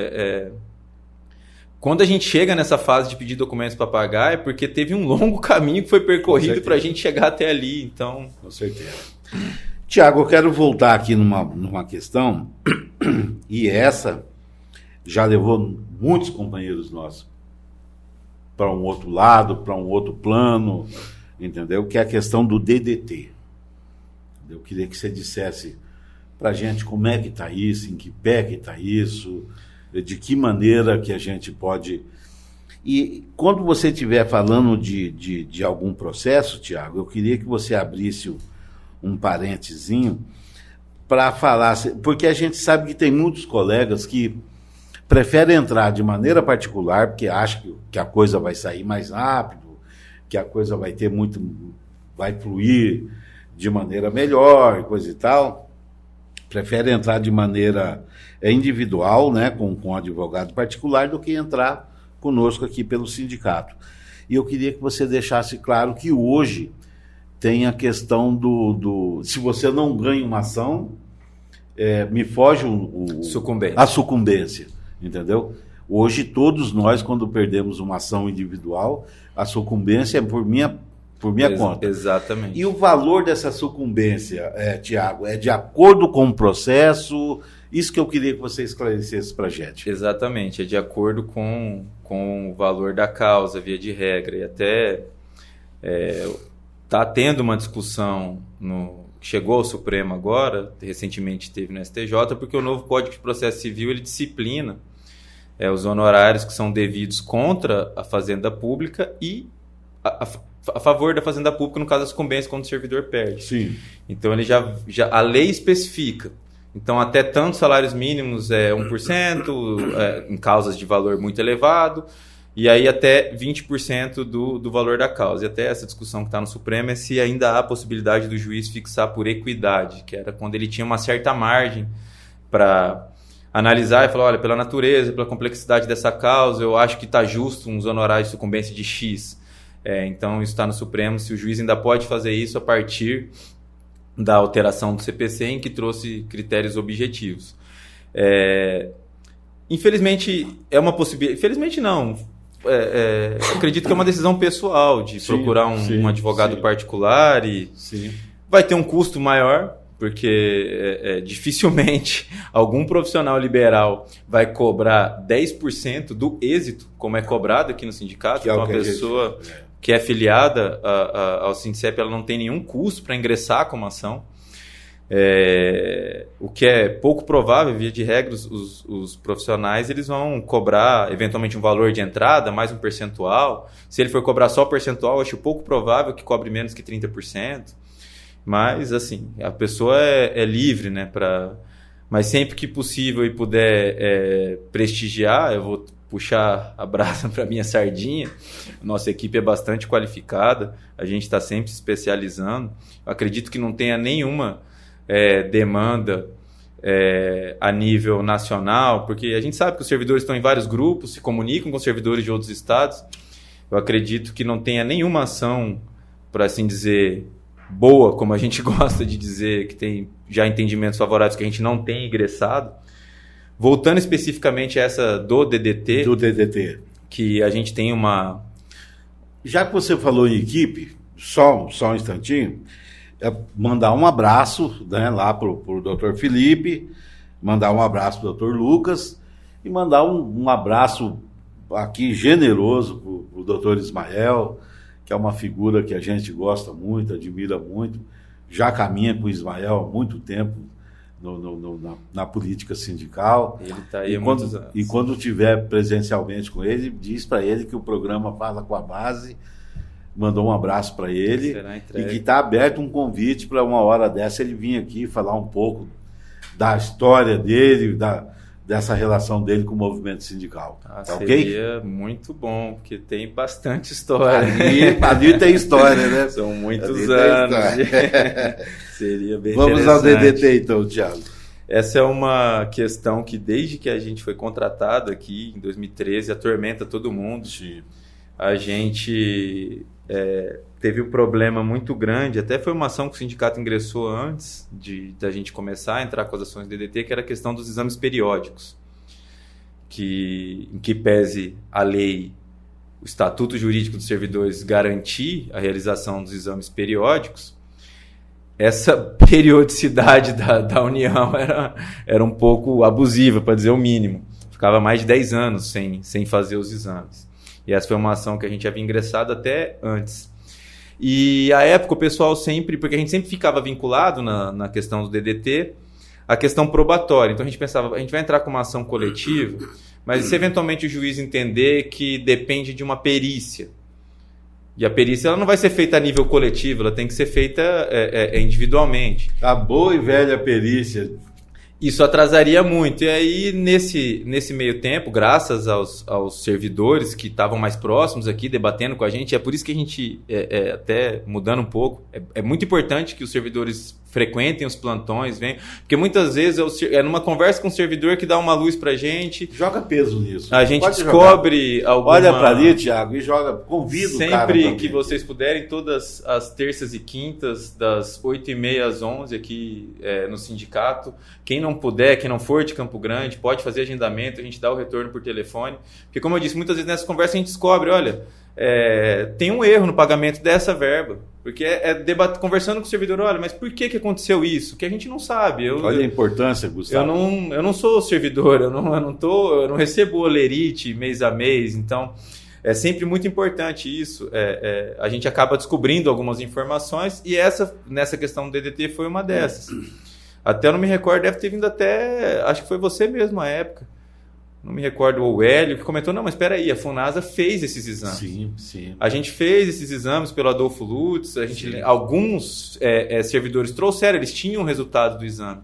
quando a gente chega nessa fase de pedir documentos para pagar, é porque teve um longo caminho que foi percorrido para a gente chegar até ali. Então... Com certeza. Tiago, eu quero voltar aqui numa questão, e essa já levou muitos companheiros nossos para um outro lado, para um outro plano, entendeu? Que é a questão do DDT. Eu queria que você dissesse para a gente como é que está isso, em que pé que está isso, de que maneira que a gente pode... E quando você estiver falando de algum processo, Tiago, eu queria que você abrisse um parentezinho para falar, porque a gente sabe que tem muitos colegas que preferem entrar de maneira particular, porque acham que a coisa vai sair mais rápido, que a coisa vai fluir de maneira melhor, coisa e tal. Preferem entrar de maneira individual, né, com um advogado particular, do que entrar conosco aqui pelo sindicato. E eu queria que você deixasse claro que hoje tem a questão se você não ganha uma ação, me foge a sucumbência, entendeu? Hoje todos nós, quando perdemos uma ação individual, a sucumbência é por minha conta. Exatamente. E o valor dessa sucumbência, Tiago, é de acordo com o processo? Isso que eu queria que você esclarecesse para a gente. Exatamente, é de acordo com o valor da causa, via de regra. E até está tendo uma discussão que chegou ao Supremo agora, recentemente teve no STJ, porque o novo Código de Processo Civil ele disciplina os honorários que são devidos contra a fazenda pública e a favor da fazenda pública no caso da sucumbência quando o servidor perde. Sim. Então ele a lei especifica. Então até tantos salários mínimos 1%, em causas de valor muito elevado, e aí até 20% do valor da causa. E até essa discussão que está no Supremo é se ainda há a possibilidade do juiz fixar por equidade, que era quando ele tinha uma certa margem para analisar e falar, olha, pela natureza, pela complexidade dessa causa, eu acho que está justo uns honorários de sucumbência de X. Então isso está no Supremo, se o juiz ainda pode fazer isso a partir da alteração do CPC, em que trouxe critérios objetivos. Infelizmente, é uma possibilidade... Infelizmente, não. Acredito que é uma decisão pessoal de procurar um advogado particular e vai ter um custo maior, porque dificilmente algum profissional liberal vai cobrar 10% do êxito, como é cobrado aqui no sindicato. Então, uma pessoa que é afiliada ao Sindicep, ela não tem nenhum custo para ingressar com uma ação. O que é pouco provável, via de regra, os profissionais eles vão cobrar eventualmente um valor de entrada, mais um percentual. Se ele for cobrar só o percentual, acho pouco provável que cobre menos que 30%. Mas, assim, a pessoa é livre, né? Mas sempre que possível e puder prestigiar, eu vou puxar a brasa para minha sardinha. Nossa equipe é bastante qualificada, a gente está sempre se especializando. Eu acredito que não tenha nenhuma demanda a nível nacional, porque a gente sabe que os servidores estão em vários grupos, se comunicam com servidores de outros estados. Eu acredito que não tenha nenhuma ação, por assim dizer, boa, como a gente gosta de dizer, que tem já entendimentos favoráveis que a gente não tem ingressado. Voltando especificamente a essa do DDT. Do DDT. Que a gente tem uma... Já que você falou em equipe, só um instantinho, mandar um abraço, né, lá para o Dr. Felipe, mandar um abraço para o Dr. Lucas e mandar um abraço aqui generoso para o Dr. Ismael, que é uma figura que a gente gosta muito, admira muito, já caminha com o Ismael há muito tempo na política sindical. Ele está aí há muitos anos. E quando estiver presencialmente com ele, diz para ele que o programa Fala com a Base mandou um abraço para ele e que está aberto um convite para uma hora dessa ele vir aqui falar um pouco da história dele, dessa relação dele com o movimento sindical. Tá seria ok? Muito bom, porque tem bastante história. Ali tem história, né? São muitos anos. Seria bem Vamos ao DDT então, Thiago. Essa é uma questão que desde que a gente foi contratado aqui em 2013 atormenta todo mundo. Sim. A gente teve um problema muito grande, até foi uma ação que o sindicato ingressou antes da gente começar a entrar com as ações do DDT, que era a questão dos exames periódicos, em que pese a lei, o Estatuto Jurídico dos Servidores garantir a realização dos exames periódicos, essa periodicidade da União era um pouco abusiva, para dizer o mínimo. Ficava mais de 10 anos sem fazer os exames. E essa foi uma ação que a gente havia ingressado até antes. E à época o pessoal porque a gente sempre ficava vinculado na questão do DDT, a questão probatória. Então a gente pensava, a gente vai entrar com uma ação coletiva, mas se eventualmente o juiz entender que depende de uma perícia, e a perícia ela não vai ser feita a nível coletivo, ela tem que ser feita individualmente. A boa e velha perícia. Isso atrasaria muito. E aí, nesse meio tempo, graças aos servidores que estavam mais próximos aqui, debatendo com a gente, é por isso que a gente, até mudando um pouco, é muito importante que os servidores frequentem os plantões, venham, porque muitas vezes é numa conversa com o servidor que dá uma luz pra gente. Joga peso nisso. A gente descobre alguma... Olha pra ali, Thiago, e joga, convida o cara. Sempre que vocês puderem, todas as terças e quintas, das 8h30 às 11h aqui no sindicato. Quem não puder, quem não for de Campo Grande, pode fazer agendamento, a gente dá o retorno por telefone. Porque, como eu disse, muitas vezes nessa conversa a gente descobre, olha, tem um erro no pagamento dessa verba. Porque conversando com o servidor, olha, mas por que aconteceu isso? Que a gente não sabe. Olha a importância, Gustavo. Eu não sou servidor, eu não recebo olerite mês a mês, então é sempre muito importante isso. A gente acaba descobrindo algumas informações e nessa questão do DDT foi uma dessas. Até eu não me recordo, deve ter vindo acho que foi você mesmo à época. não me recordo, o Hélio, que comentou, não, mas espera aí, a Funasa fez esses exames. Sim, sim. A gente fez esses exames pelo Adolfo Lutz, alguns servidores trouxeram, eles tinham o resultado do exame.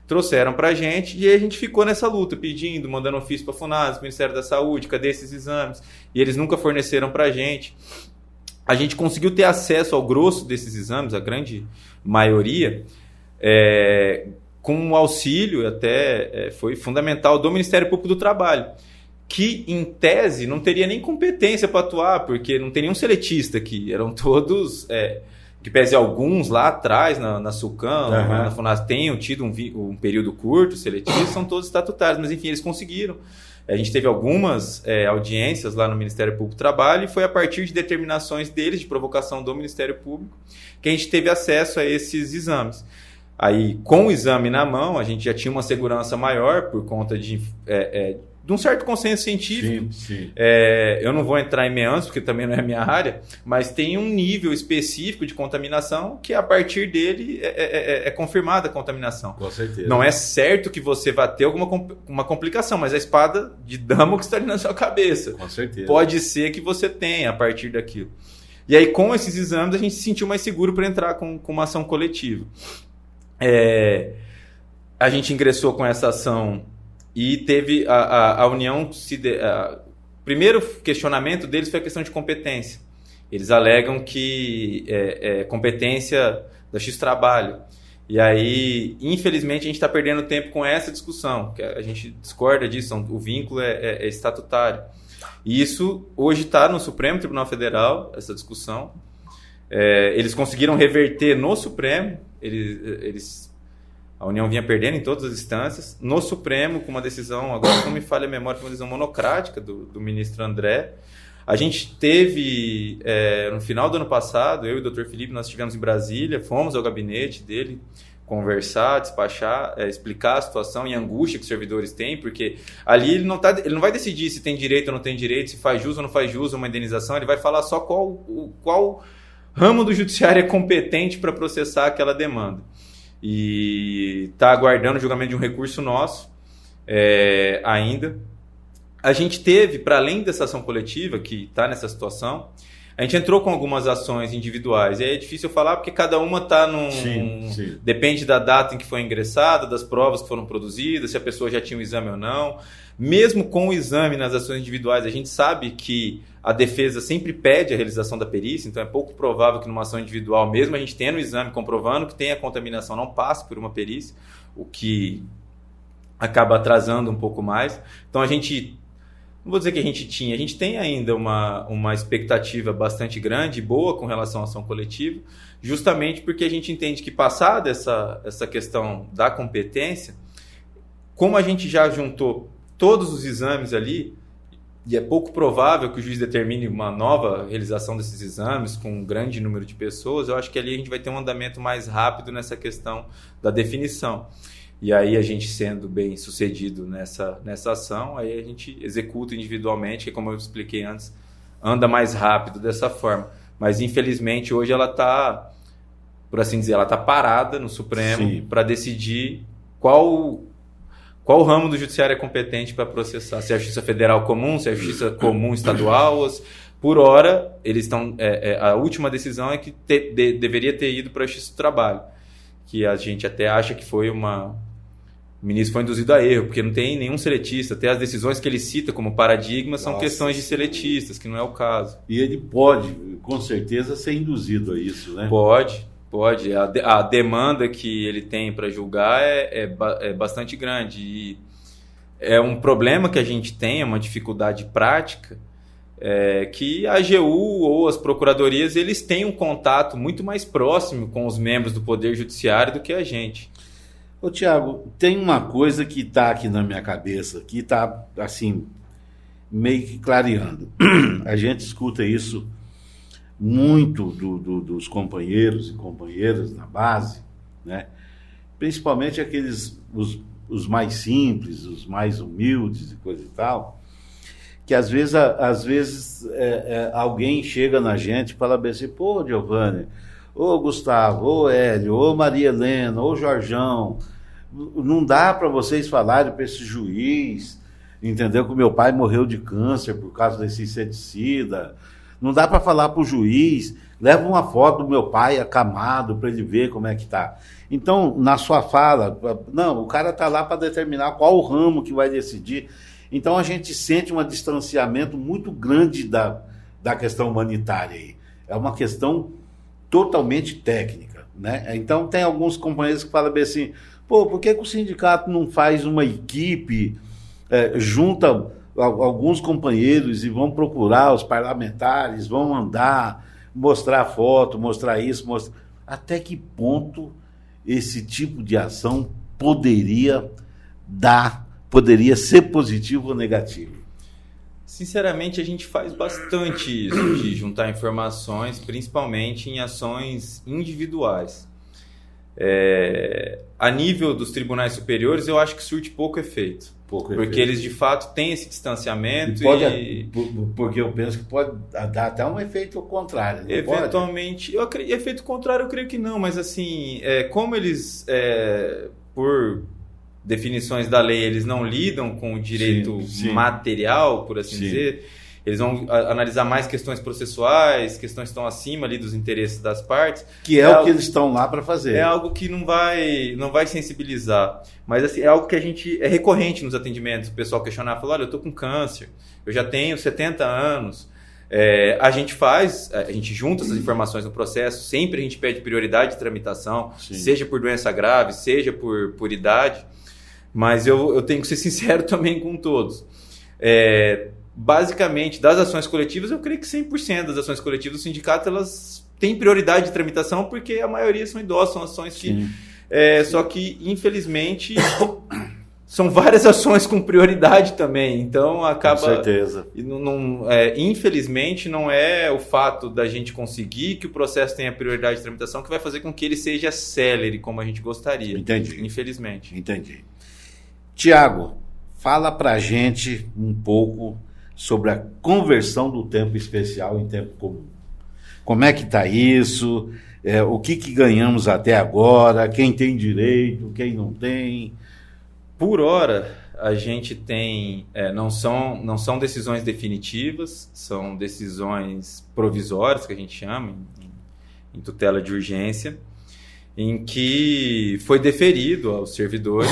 Trouxeram para a gente e a gente ficou nessa luta, pedindo, mandando ofício para a Funasa, para o Ministério da Saúde, cadê esses exames? E eles nunca forneceram para a gente. A gente conseguiu ter acesso ao grosso desses exames, a grande maioria, com o auxílio, até foi fundamental, do Ministério Público do Trabalho, que, em tese, não teria nem competência para atuar, porque não tem nenhum seletista aqui, eram todos, que pese alguns lá atrás, na Sulcam, na Funasa, tenham tido um período curto, seletistas, são todos estatutários, mas enfim, eles conseguiram. A gente teve algumas audiências lá no Ministério Público do Trabalho e foi a partir de determinações deles, de provocação do Ministério Público, que a gente teve acesso a esses exames. Aí, com o exame na mão, a gente já tinha uma segurança maior por conta de um certo consenso científico. Sim. Eu não vou entrar em meandros, porque também não é a minha área, mas tem um nível específico de contaminação que, a partir dele, é confirmada a contaminação. Com certeza. Não é certo que você vai ter uma complicação, mas a espada de Damocles está ali na sua cabeça. Com certeza. Pode ser que você tenha a partir daquilo. E aí, com esses exames, a gente se sentiu mais seguro para entrar com uma ação coletiva. A gente ingressou com essa ação e teve a União... O primeiro questionamento deles foi a questão de competência. Eles alegam que competência da X-Trabalho. E aí, infelizmente, a gente está perdendo tempo com essa discussão, que a gente discorda disso, o vínculo é estatutário. E isso hoje está no Supremo Tribunal Federal, essa discussão. Eles conseguiram reverter no Supremo, a União vinha perdendo em todas as instâncias, no Supremo, com uma decisão, agora não me falha a memória, foi uma decisão monocrática do ministro André. A gente teve, no final do ano passado, eu e o Dr. Felipe, nós estivemos em Brasília, fomos ao gabinete dele conversar, despachar, explicar a situação e a angústia que os servidores têm, porque ali ele não vai decidir se tem direito ou não tem direito, se faz jus ou não faz jus uma indenização, ele vai falar só qual ramo do judiciário é competente para processar aquela demanda. E está aguardando o julgamento de um recurso nosso ainda. A gente teve, para além dessa ação coletiva, que está nessa situação, a gente entrou com algumas ações individuais. E aí é difícil eu falar porque cada uma está Sim. Depende da data em que foi ingressada, das provas que foram produzidas, se a pessoa já tinha o exame ou não. Mesmo com o exame nas ações individuais, a gente sabe que a defesa sempre pede a realização da perícia, então é pouco provável que numa ação individual, mesmo a gente tendo o exame comprovando que tem a contaminação, não passe por uma perícia, o que acaba atrasando um pouco mais. Então a gente... Não vou dizer que a gente tem ainda uma expectativa bastante grande e boa com relação à ação coletiva, justamente porque a gente entende que, passada essa questão da competência, como a gente já juntou todos os exames ali, e é pouco provável que o juiz determine uma nova realização desses exames com um grande número de pessoas, eu acho que ali a gente vai ter um andamento mais rápido nessa questão da definição. E aí a gente sendo bem sucedido nessa ação, aí a gente executa individualmente, que como eu expliquei antes, anda mais rápido dessa forma. Mas infelizmente hoje ela está, por assim dizer, ela está parada no Supremo para decidir qual ramo do judiciário é competente para processar. Se é a Justiça Federal Comum, se é a Justiça Comum Estadual. Por hora, eles estão. A última decisão é que deveria ter ido para a Justiça do Trabalho, que a gente até acha que foi o ministro foi induzido a erro, porque não tem nenhum seletista. Até as decisões que ele cita como paradigma são questões de seletistas, que não é o caso. E ele pode, com certeza, ser induzido a isso, né? Pode. A demanda que ele tem para julgar é bastante grande. E é um problema que a gente tem, é uma dificuldade prática, que a AGU ou as procuradorias eles têm um contato muito mais próximo com os membros do Poder Judiciário do que a gente. Ô, Tiago, tem uma coisa que está aqui na minha cabeça, que está, assim, meio que clareando. A gente escuta isso muito dos companheiros e companheiras na base, né? Principalmente os mais simples, os mais humildes e coisa e tal, que às vezes alguém chega na gente e fala bem assim, pô, Giovanni, ô Gustavo, ô Hélio, ô Maria Helena, ô Jorjão, não dá para vocês falarem para esse juiz entendeu? Que o meu pai morreu de câncer por causa desse inseticida. Não dá para falar para o juiz, leva uma foto do meu pai acamado para ele ver como é que está. Então, na sua fala, não, o cara está lá para determinar qual o ramo que vai decidir. Então, a gente sente um distanciamento muito grande da questão humanitária aí. É uma questão totalmente técnica, né? Então, tem alguns companheiros que falam bem assim, pô, por que o sindicato não faz uma equipe, junta alguns companheiros e vão procurar os parlamentares, vão andar, mostrar foto, mostrar isso, mostrar... Até que ponto esse tipo de ação poderia ser positivo ou negativo? Sinceramente, a gente faz bastante isso, de juntar informações, principalmente em ações individuais. A nível dos tribunais superiores, eu acho que surte pouco efeito. Porque eles, de fato, têm esse distanciamento. Porque eu penso que pode dar até um efeito contrário. Eventualmente, efeito contrário eu creio que não, mas assim, como eles, por definições da lei, eles não lidam com o direito material, por assim dizer, eles vão analisar mais questões processuais, questões que estão acima ali dos interesses das partes. Que é o que eles estão lá para fazer. É algo que não vai sensibilizar. Mas assim, é algo que é recorrente nos atendimentos. O pessoal questionar, falar, olha, eu estou com câncer, eu já tenho 70 anos. A gente junta essas informações no processo, sempre a gente pede prioridade de tramitação, seja por doença grave, seja por idade. Mas eu tenho que ser sincero também com todos. Basicamente, das ações coletivas, eu creio que 100% das ações coletivas do sindicato, elas têm prioridade de tramitação, porque a maioria são idosas, são ações que... Só que, infelizmente, são várias ações com prioridade também, então acaba... Com certeza. Infelizmente, não é o fato da gente conseguir que o processo tenha prioridade de tramitação que vai fazer com que ele seja célere, como a gente gostaria. Entendi. Infelizmente. Entendi. Tiago, fala pra gente um pouco sobre a conversão do tempo especial em tempo comum. Como é que está isso? O que ganhamos até agora? Quem tem direito? Quem não tem? Por hora, a gente tem... não são decisões definitivas, são decisões provisórias, que a gente chama, em tutela de urgência, em que foi deferido aos servidores...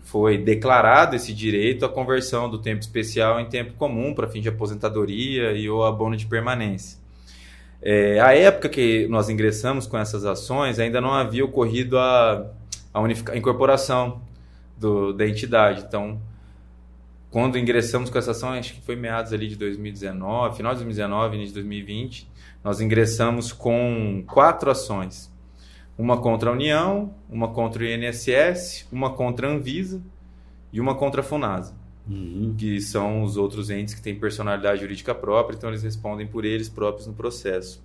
Foi declarado esse direito à conversão do tempo especial em tempo comum para fim de aposentadoria e ou abono de permanência. A época que nós ingressamos com essas ações, ainda não havia ocorrido a incorporação da entidade. Então, quando ingressamos com essa ação, acho que foi meados ali de 2019, final de 2019, início de 2020, nós ingressamos com 4 ações. Uma contra a União, uma contra o INSS, uma contra a Anvisa e uma contra a Funasa, que são os outros entes que têm personalidade jurídica própria, então eles respondem por eles próprios no processo.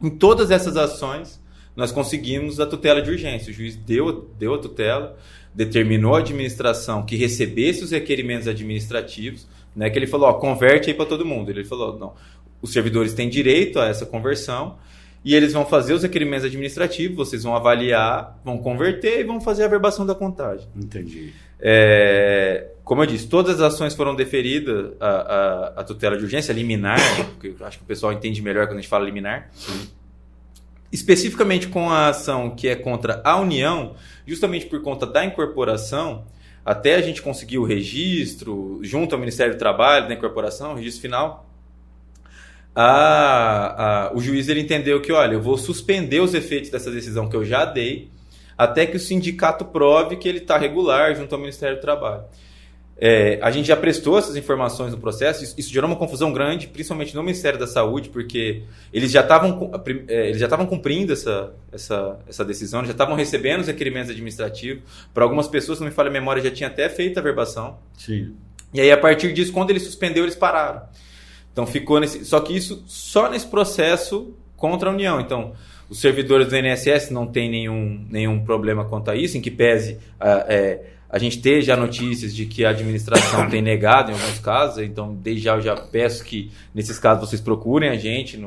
Em todas essas ações, nós conseguimos a tutela de urgência. O juiz deu a tutela, determinou a administração que recebesse os requerimentos administrativos, né, que ele falou, converte aí para todo mundo. Ele falou, não, os servidores têm direito a essa conversão, e eles vão fazer os requerimentos administrativos, vocês vão avaliar, vão converter e vão fazer a averbação da contagem. Entendi. Como eu disse, todas as ações foram deferidas a tutela de urgência, liminar, porque eu acho que o pessoal entende melhor quando a gente fala liminar. Sim. Especificamente com a ação que é contra a União, justamente por conta da incorporação, até a gente conseguir o registro, junto ao Ministério do Trabalho, da incorporação, o registro final, o juiz ele entendeu que, olha, eu vou suspender os efeitos dessa decisão que eu já dei até que o sindicato prove que ele está regular junto ao Ministério do Trabalho. A gente já prestou essas informações no processo, isso gerou uma confusão grande, principalmente no Ministério da Saúde, porque eles já estavam cumprindo essa decisão, já estavam recebendo os requerimentos administrativos. Para algumas pessoas, se não me falha a memória, já tinha até feito a verbação. Sim. E aí, a partir disso, quando ele suspendeu, eles pararam. Então ficou só que isso só nesse processo contra a União. Então, os servidores do INSS não têm nenhum problema quanto a isso, em que pese a gente ter já notícias de que a administração tem negado em alguns casos. Então, desde já eu já peço que, nesses casos, vocês procurem a gente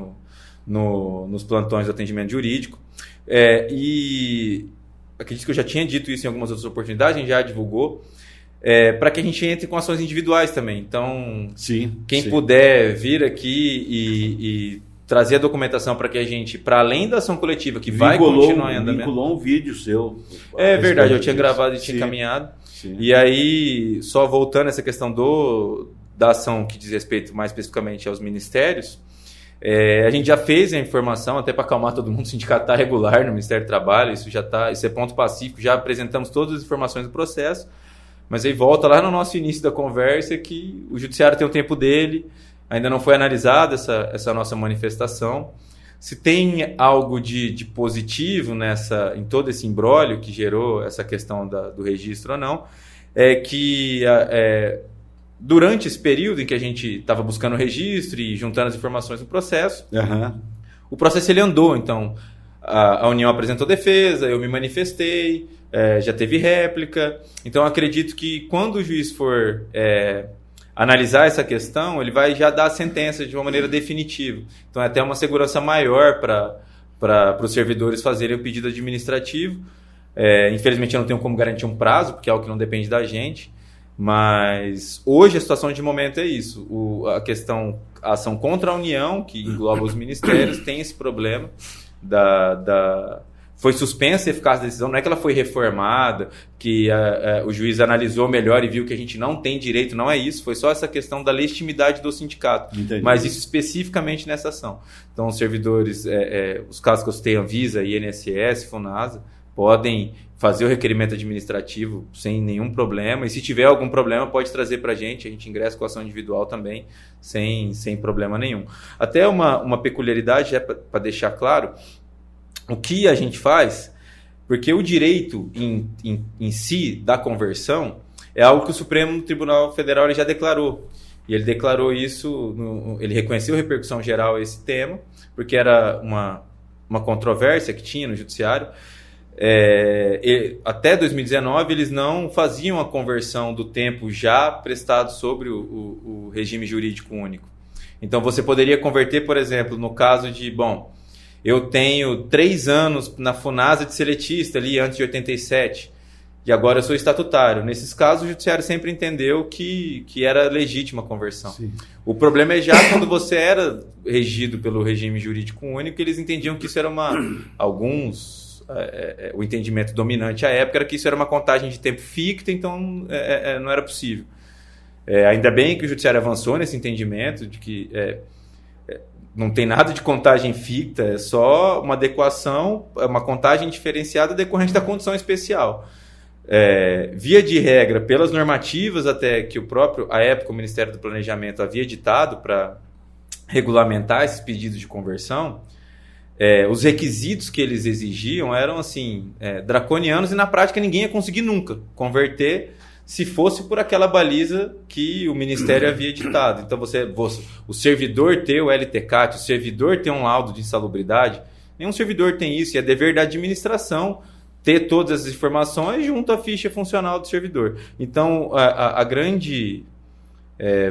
nos plantões de atendimento jurídico. E acredito que eu já tinha dito isso em algumas outras oportunidades, a gente já divulgou. para que a gente entre com ações individuais também. Então, quem sim. puder vir aqui e trazer a documentação para que a gente, para além da ação coletiva, que vai continuar em andamento. Vinculou um vídeo seu. É verdade, eu tinha gravado e tinha encaminhado. Sim. E aí, só voltando a essa questão da ação que diz respeito mais especificamente aos ministérios, a gente já fez a informação, até para acalmar todo mundo, o sindicato está regular no Ministério do Trabalho, isso é ponto pacífico, já apresentamos todas as informações do processo, mas aí volta lá no nosso início da conversa que o judiciário tem o tempo dele, ainda não foi analisada essa nossa manifestação. Se tem algo de positivo em todo esse imbróglio que gerou essa questão do registro ou não, é que durante esse período em que a gente estava buscando o registro e juntando as informações no processo, o processo ele andou. Então, a União apresentou defesa, eu me manifestei, já teve réplica. Então, acredito que quando o juiz for analisar essa questão, ele vai já dar a sentença de uma maneira definitiva. Então, é até uma segurança maior para os servidores fazerem o pedido administrativo. Infelizmente, eu não tenho como garantir um prazo, porque é algo que não depende da gente. Mas hoje a situação de momento é isso. A ação contra a União, que engloba os ministérios, tem esse problema foi suspensa a eficácia da decisão, não é que ela foi reformada, que o juiz analisou melhor e viu que a gente não tem direito, não é isso, foi só essa questão da legitimidade do sindicato. Entendi. Mas isso especificamente nessa ação. Então, os servidores, os casos que eu citei, Anvisa, INSS, FUNASA, podem fazer o requerimento administrativo sem nenhum problema, e se tiver algum problema pode trazer para a gente ingressa com ação individual também, sem problema nenhum. Até uma peculiaridade, para deixar claro, o que a gente faz, porque o direito em si da conversão é algo que o Supremo Tribunal Federal ele já declarou, e ele declarou isso, ele reconheceu repercussão geral a esse tema, porque era uma controvérsia que tinha no judiciário. Até 2019 eles não faziam a conversão do tempo já prestado sobre o regime jurídico único. Então você poderia converter, por exemplo, no caso de, eu tenho 3 anos na FUNASA de seletista ali antes de 87 e agora eu sou estatutário. Nesses casos o judiciário sempre entendeu que era legítima a conversão. Sim. O problema é já quando você era regido pelo regime jurídico único, eles entendiam que isso era o entendimento dominante à época era que isso era uma contagem de tempo ficta, então não era possível. Ainda bem que o judiciário avançou nesse entendimento de que não tem nada de contagem ficta, é só uma adequação, uma contagem diferenciada decorrente da condição especial. Via de regra, pelas normativas até que à época o Ministério do Planejamento havia ditado para regulamentar esses pedidos de conversão, os requisitos que eles exigiam eram draconianos e na prática ninguém ia conseguir nunca converter se fosse por aquela baliza que o Ministério havia ditado. Então, o servidor ter o LTCAT, o servidor ter um laudo de insalubridade, nenhum servidor tem isso, e é dever da administração ter todas as informações junto à ficha funcional do servidor. Então, a grande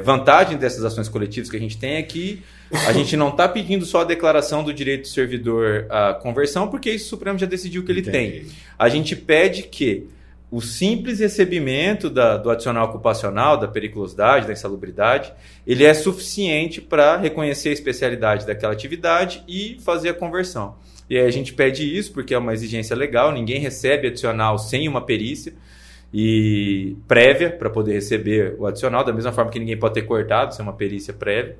vantagem dessas ações coletivas que a gente tem é que a gente não está pedindo só a declaração do direito do servidor à conversão, porque isso o Supremo já decidiu que ele tem. A gente pede que o simples recebimento do adicional ocupacional, da periculosidade, da insalubridade, ele é suficiente para reconhecer a especialidade daquela atividade e fazer a conversão. E aí a gente pede isso porque é uma exigência legal, ninguém recebe adicional sem uma perícia e prévia para poder receber o adicional, da mesma forma que ninguém pode ter cortado sem uma perícia prévia.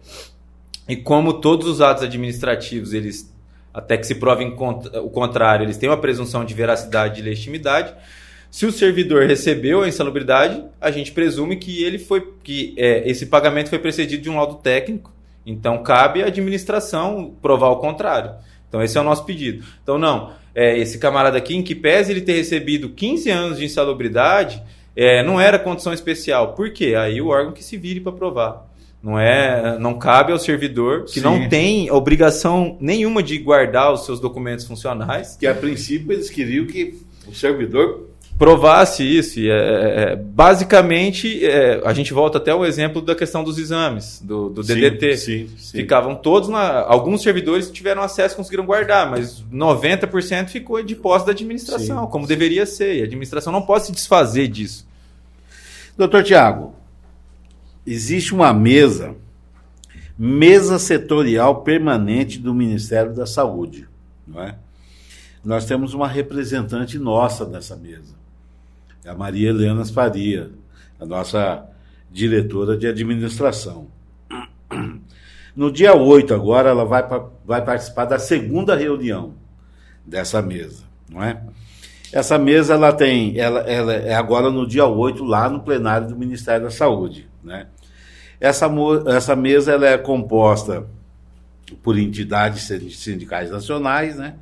E como todos os atos administrativos, eles, até que se prove o contrário, eles têm uma presunção de veracidade e legitimidade. Se o servidor recebeu a insalubridade, a gente presume que esse pagamento foi precedido de um laudo técnico. Então, cabe à administração provar o contrário. Então, esse é o nosso pedido. Então, esse camarada aqui, em que pese ele ter recebido 15 anos de insalubridade, não era condição especial. Por quê? Aí o órgão que se vire para provar. Não cabe ao servidor, que não tem obrigação nenhuma de guardar os seus documentos funcionais. Que, a princípio, eles queriam que o servidor provasse isso. E, basicamente, a gente volta até o exemplo da questão dos exames, do DDT. Sim. Ficavam todos alguns servidores tiveram acesso, conseguiram guardar, mas 90% ficou de posse da administração, como deveria ser. E a administração não pode se desfazer disso. Doutor Tiago, existe uma mesa setorial permanente do Ministério da Saúde, não é? Nós temos uma representante nossa nessa mesa, a Maria Helena Faria, a nossa diretora de administração. No dia 8 agora, ela vai participar da segunda reunião dessa mesa, não é? Essa mesa, ela é agora no dia 8, lá no plenário do Ministério da Saúde, né? Essa mesa, ela é composta por entidades sindicais nacionais, né?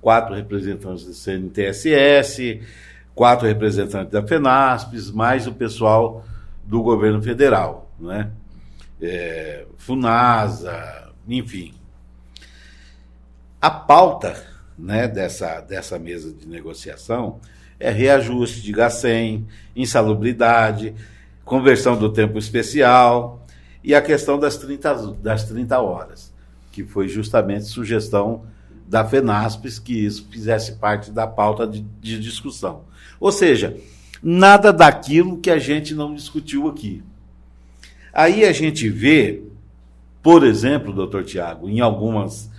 4 representantes do CNTS-S, 4 representantes da FENASPES, mais o pessoal do governo federal, né? FUNASA, enfim. A pauta, né, dessa mesa de negociação é reajuste de GACEM, insalubridade, conversão do tempo especial e a questão das 30 horas, que foi justamente sugestão da FENASPES que isso fizesse parte da pauta de discussão. Ou seja, nada daquilo que a gente não discutiu aqui. Aí a gente vê, por exemplo, doutor Tiago, em algumas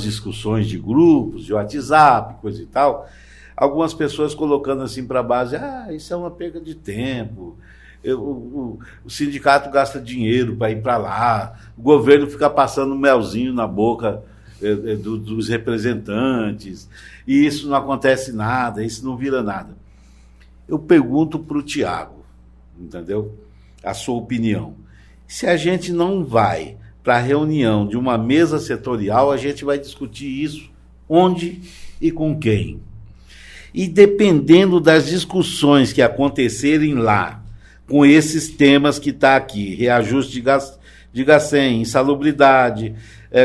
discussões de grupos, de WhatsApp, coisa e tal, algumas pessoas colocando assim para a base, isso é uma perda de tempo, o sindicato gasta dinheiro para ir para lá, o governo fica passando melzinho na boca dos representantes, e isso não acontece nada, isso não vira nada. Eu pergunto para o Tiago, entendeu? A sua opinião. Se a gente não vai para a reunião de uma mesa setorial, a gente vai discutir isso onde e com quem. E dependendo das discussões que acontecerem lá, com esses temas que está aqui, reajuste de GACEM, insalubridade,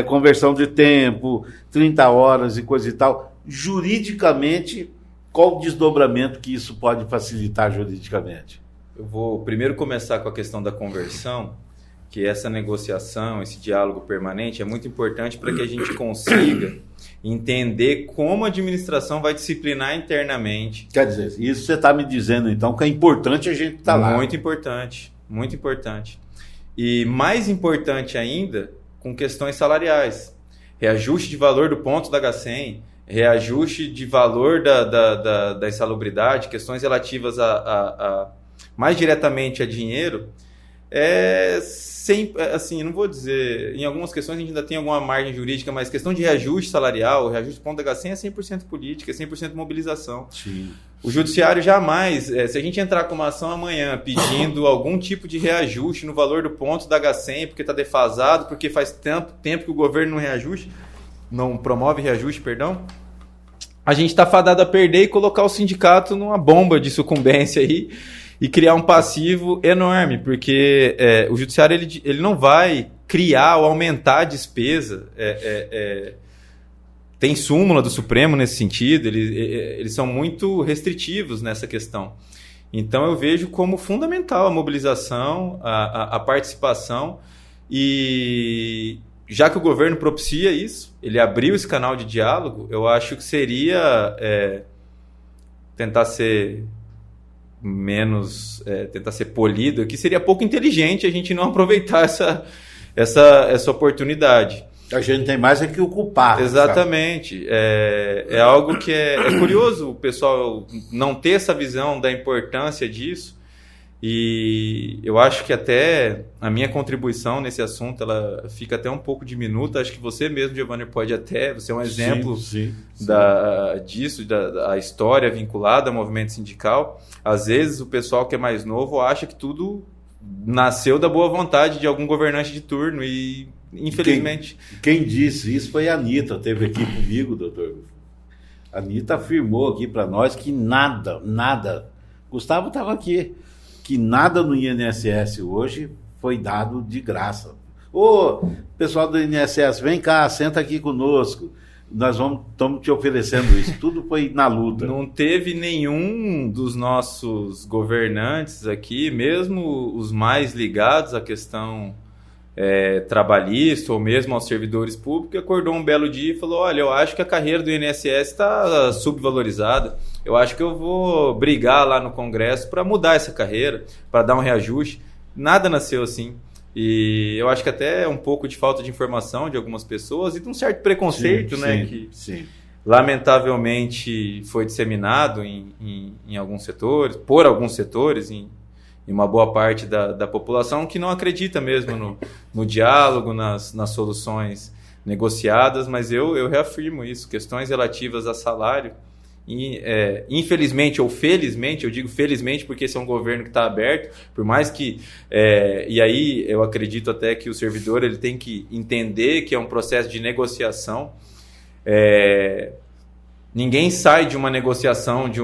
conversão de tempo, 30 horas e coisa e tal, juridicamente, qual o desdobramento que isso pode facilitar juridicamente? Eu vou primeiro começar com a questão da conversão, que essa negociação, esse diálogo permanente é muito importante para que a gente consiga entender como a administração vai disciplinar internamente. Quer dizer, isso você está me dizendo, então, que é importante a gente estar lá. Muito importante, muito importante. E mais importante ainda, com questões salariais. Reajuste de valor do ponto da GACEM, reajuste de valor da insalubridade, questões relativas mais diretamente a dinheiro, assim, não vou dizer, em algumas questões a gente ainda tem alguma margem jurídica, mas questão de reajuste salarial, reajuste do ponto da GACEM é 100% política, é 100% mobilização. Sim. O judiciário jamais, se a gente entrar com uma ação amanhã pedindo algum tipo de reajuste no valor do ponto da GACEM, porque está defasado, porque faz tanto tempo que o governo não promove reajuste, perdão, a gente está fadado a perder e colocar o sindicato numa bomba de sucumbência aí e criar um passivo enorme, porque o judiciário ele não vai criar ou aumentar a despesa. Tem súmula do Supremo nesse sentido, eles são muito restritivos nessa questão. Então eu vejo como fundamental a mobilização, a participação, e já que o governo propicia isso, ele abriu esse canal de diálogo, eu acho que seria tentar ser tentar ser polido, que seria pouco inteligente a gente não aproveitar essa oportunidade. A gente tem mais que ocupar. Exatamente. É algo que é curioso o pessoal não ter essa visão da importância disso, e eu acho que até a minha contribuição nesse assunto ela fica até um pouco diminuta. Acho que você mesmo, Giovanni, você é um exemplo disso, da história vinculada ao movimento sindical. Às vezes o pessoal que é mais novo acha que tudo nasceu da boa vontade de algum governante de turno e, infelizmente... Quem disse isso foi a Anitta, esteve aqui comigo, doutor. A Anitta afirmou aqui para nós que nada, Gustavo estava aqui, que nada no INSS hoje foi dado de graça. Ô, pessoal do INSS, vem cá, senta aqui conosco. Nós estamos te oferecendo isso. Tudo foi na luta. Não teve nenhum dos nossos governantes aqui, mesmo os mais ligados à questão trabalhista ou mesmo aos servidores públicos, acordou um belo dia e falou: olha, eu acho que a carreira do INSS está subvalorizada, eu acho que eu vou brigar lá no Congresso para mudar essa carreira, para dar um reajuste. Nada nasceu assim. E eu acho que até um pouco de falta de informação de algumas pessoas e de um certo preconceito, né? Que lamentavelmente foi disseminado em alguns setores, por alguns setores, em uma boa parte da população que não acredita mesmo no diálogo, nas soluções negociadas, mas eu reafirmo isso, questões relativas a salário, infelizmente ou felizmente, eu digo felizmente porque esse é um governo que está aberto, por mais que, e aí eu acredito até que o servidor ele tem que entender que é um processo de negociação. Ninguém sai de uma negociação, de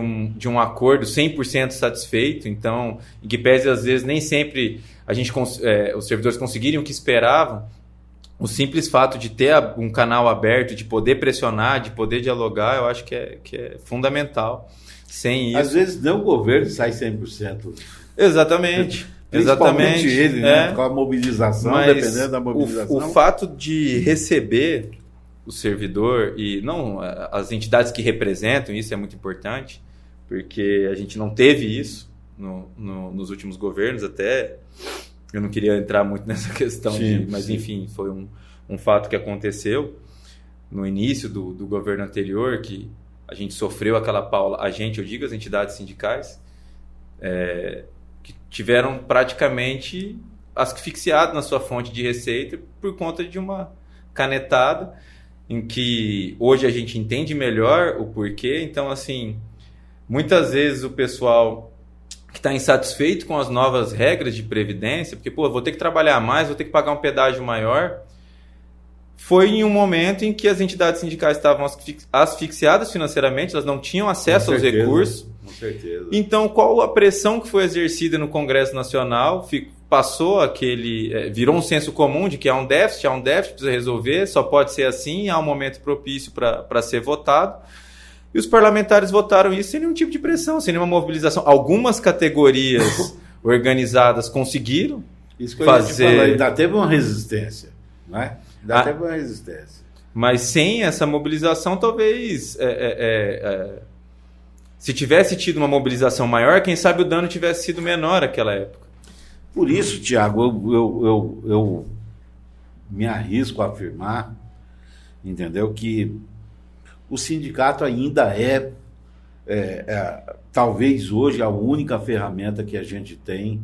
um acordo 100% satisfeito, então, em que pese às vezes nem sempre os servidores conseguirem o que esperavam. O simples fato de ter um canal aberto, de poder pressionar, de poder dialogar, eu acho que é fundamental. Sem isso... Às vezes não o governo sai 100%. Exatamente. Principalmente ele, né? Com a mobilização, mas dependendo da mobilização. O fato de receber o servidor e não as entidades que representam, isso é muito importante, porque a gente não teve isso nos últimos governos, até eu não queria entrar muito nessa questão, mas enfim, foi um fato que aconteceu no início do governo anterior, que a gente sofreu aquela paula, eu digo as entidades sindicais, que tiveram praticamente asfixiado na sua fonte de receita por conta de uma canetada, em que hoje a gente entende melhor o porquê. Então, assim, muitas vezes o pessoal que está insatisfeito com as novas regras de previdência, porque, vou ter que trabalhar mais, vou ter que pagar um pedágio maior, foi em um momento em que as entidades sindicais estavam asfixiadas financeiramente, elas não tinham acesso aos recursos. Com certeza. Então, qual a pressão que foi exercida no Congresso Nacional? Passou virou um senso comum de que há um déficit, precisa resolver, só pode ser assim, há um momento propício para ser votado. E os parlamentares votaram isso sem nenhum tipo de pressão, sem nenhuma mobilização. Algumas categorias organizadas conseguiram isso que fazer... eu ia te falar, ainda teve uma resistência, né? Teve uma resistência. Mas sem essa mobilização, talvez... se tivesse tido uma mobilização maior, quem sabe o dano tivesse sido menor naquela época. Por isso, Tiago, eu me arrisco a afirmar, entendeu, que o sindicato ainda talvez hoje a única ferramenta que a gente tem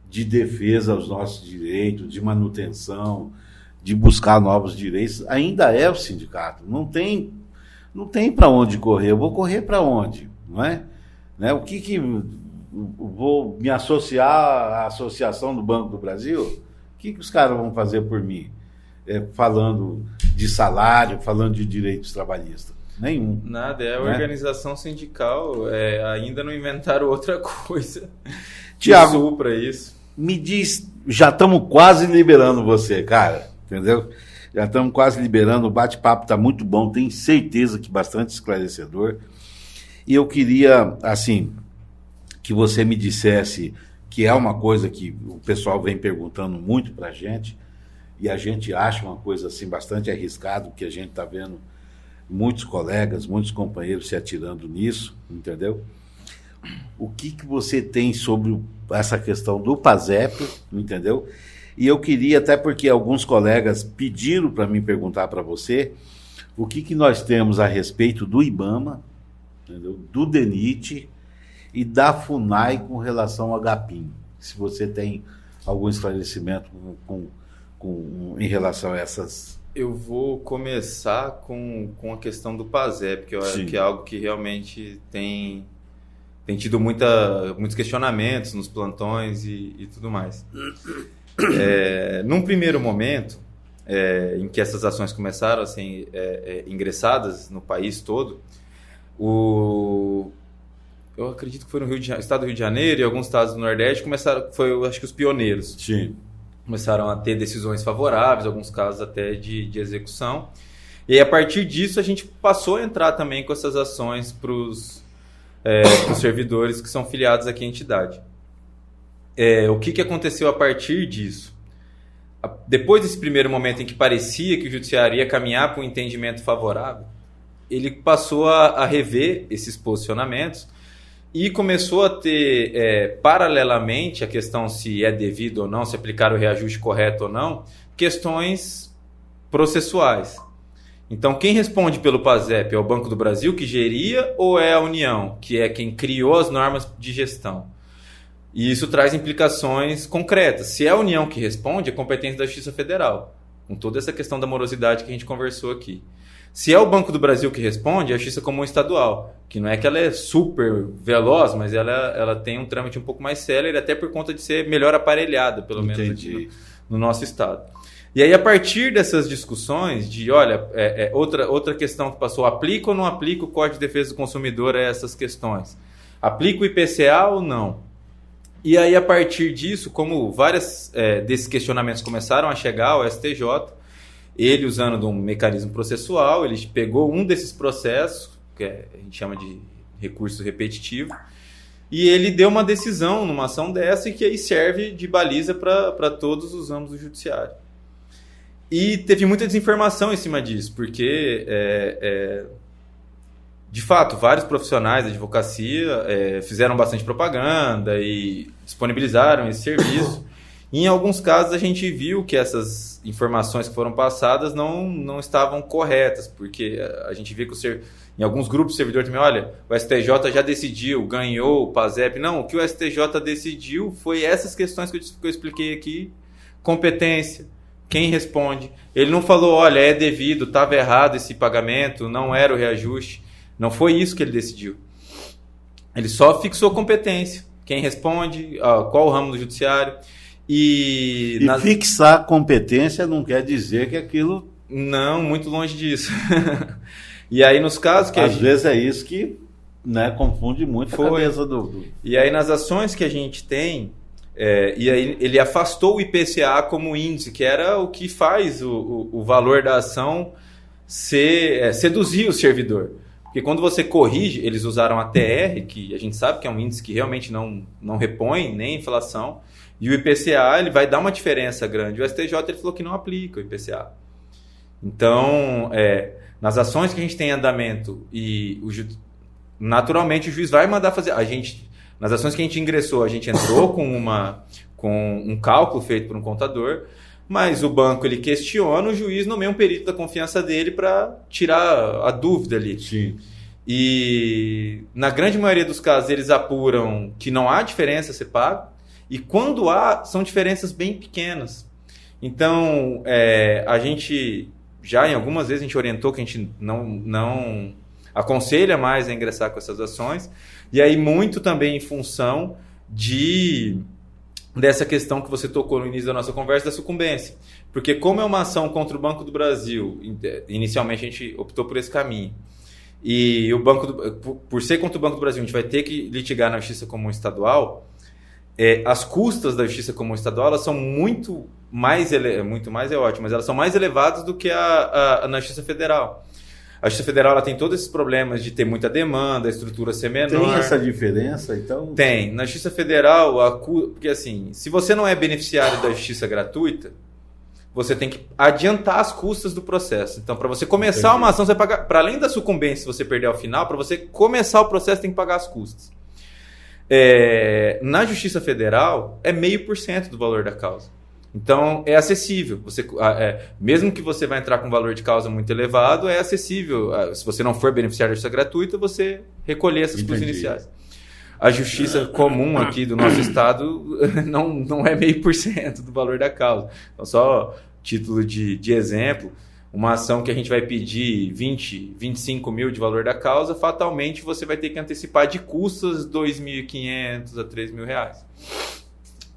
de defesa aos nossos direitos, de manutenção, de buscar novos direitos, ainda é o sindicato. Não tem para onde correr. Eu vou correr para onde, não é? Né? O que vou me associar à Associação do Banco do Brasil? O que os caras vão fazer por mim? Falando de salário, falando de direitos trabalhistas. Nenhum. Nada, a organização sindical, ainda não inventaram outra coisa. Tiago, para isso. Me diz, já estamos quase liberando você, cara, entendeu? Já estamos quase liberando, o bate-papo está muito bom, tenho certeza que bastante esclarecedor. E eu queria, assim, que você me dissesse, que é uma coisa que o pessoal vem perguntando muito para a gente, e a gente acha uma coisa assim bastante arriscada, que a gente está vendo muitos colegas, muitos companheiros se atirando nisso, entendeu? O que você tem sobre essa questão do PASEP, entendeu? E eu queria, até porque alguns colegas pediram para mim perguntar para você, o que nós temos a respeito do IBAMA, entendeu? Do DENIT e da FUNAI com relação ao GAPIM. Se você tem algum esclarecimento em relação a essas... Eu vou começar com a questão do PASEP, que eu acho que é algo que realmente tem tido muitos questionamentos nos plantões e tudo mais. Num primeiro momento, em que essas ações começaram a ser ingressadas no país todo, eu acredito que foi no estado do Rio de Janeiro e alguns estados do Nordeste foi, acho que, os pioneiros. Sim. Começaram a ter decisões favoráveis, alguns casos até de execução. E aí, a partir disso, a gente passou a entrar também com essas ações para os servidores que são filiados aqui à entidade. O que aconteceu a partir disso? depois desse primeiro momento em que parecia que o judiciário ia caminhar para um entendimento favorável, ele passou a rever esses posicionamentos e começou a ter, paralelamente, a questão se é devido ou não, se aplicar o reajuste correto ou não, questões processuais. Então, quem responde pelo PASEP é o Banco do Brasil, que geria, ou é a União, que é quem criou as normas de gestão? E isso traz implicações concretas. Se é a União que responde, é competência da Justiça Federal, com toda essa questão da morosidade que a gente conversou aqui. Se é o Banco do Brasil que responde, é a Justiça Comum Estadual, que não é que ela é super veloz, mas ela tem um trâmite um pouco mais célere, até por conta de ser melhor aparelhada, pelo menos aqui no nosso estado. E aí, a partir dessas discussões de, olha, outra questão que passou, aplica ou não aplica o Código de Defesa do Consumidor a essas questões? Aplica o IPCA ou não? E aí, a partir disso, como vários desses questionamentos começaram a chegar ao STJ, ele, usando de um mecanismo processual, ele pegou um desses processos, que a gente chama de recurso repetitivo, e ele deu uma decisão numa ação dessa e que aí serve de baliza para todos os âmbitos do judiciário. E teve muita desinformação em cima disso, porque, de fato, vários profissionais da advocacia fizeram bastante propaganda e disponibilizaram esse serviço. E, em alguns casos, a gente viu que essas informações que foram passadas não estavam corretas, porque a gente viu que em alguns grupos o servidor também, olha, o STJ já decidiu, ganhou o PASEP. Não, o que o STJ decidiu foi essas questões que eu expliquei aqui, competência, quem responde. Ele não falou, olha, é devido, estava errado esse pagamento, não era o reajuste. Não foi isso que ele decidiu. Ele só fixou competência. Quem responde, qual o ramo do judiciário. E fixar competência não quer dizer que aquilo... Não, muito longe disso. E aí, nos casos que às vezes é isso que, né, confunde muito a cabeça do... E aí, nas ações que a gente tem... e aí ele afastou o IPCA como índice, que era o que faz o valor da ação seduzir o servidor. Porque quando você corrige, eles usaram a TR, que a gente sabe que é um índice que realmente não repõe nem inflação, e o IPCA ele vai dar uma diferença grande. O STJ ele falou que não aplica o IPCA. Então, nas ações que a gente tem em andamento, naturalmente o juiz vai mandar fazer... Nas ações que a gente ingressou, a gente entrou com um cálculo feito por um contador, mas o banco ele questiona, o juiz nomeia um perito da confiança dele para tirar a dúvida ali. Sim. E na grande maioria dos casos eles apuram que não há diferença a ser pago, e quando há, são diferenças bem pequenas. Então, a gente já em algumas vezes a gente orientou que a gente não aconselha mais a ingressar com essas ações, e aí muito também em função dessa questão que você tocou no início da nossa conversa, da sucumbência. Porque como é uma ação contra o Banco do Brasil, inicialmente a gente optou por esse caminho, e por ser contra o Banco do Brasil, a gente vai ter que litigar na Justiça Comum Estadual, as custas da Justiça Comum Estadual elas são muito mais é ótimo, mas elas são mais elevadas do que na Justiça Federal. A Justiça Federal ela tem todos esses problemas de ter muita demanda, a estrutura ser menor. Tem essa diferença, então? Tem. Na Justiça Federal, porque assim, se você não é beneficiário da justiça gratuita, você tem que adiantar as custas do processo. Então, para você começar uma ação, você vai pagar, para além da sucumbência, se você perder ao final, para você começar o processo, tem que pagar as custas. Na Justiça Federal, é 0,5% do valor da causa. Então, é acessível. Mesmo que você vai entrar com um valor de causa muito elevado, é acessível. Se você não for beneficiário da justiça gratuita, você recolher essas custas iniciais. A justiça comum aqui do nosso estado não é 0,5% do valor da causa. Então, só título de exemplo, uma ação que a gente vai pedir 25 mil de valor da causa, fatalmente você vai ter que antecipar de custas R$ 2.500 a R$ 3.000.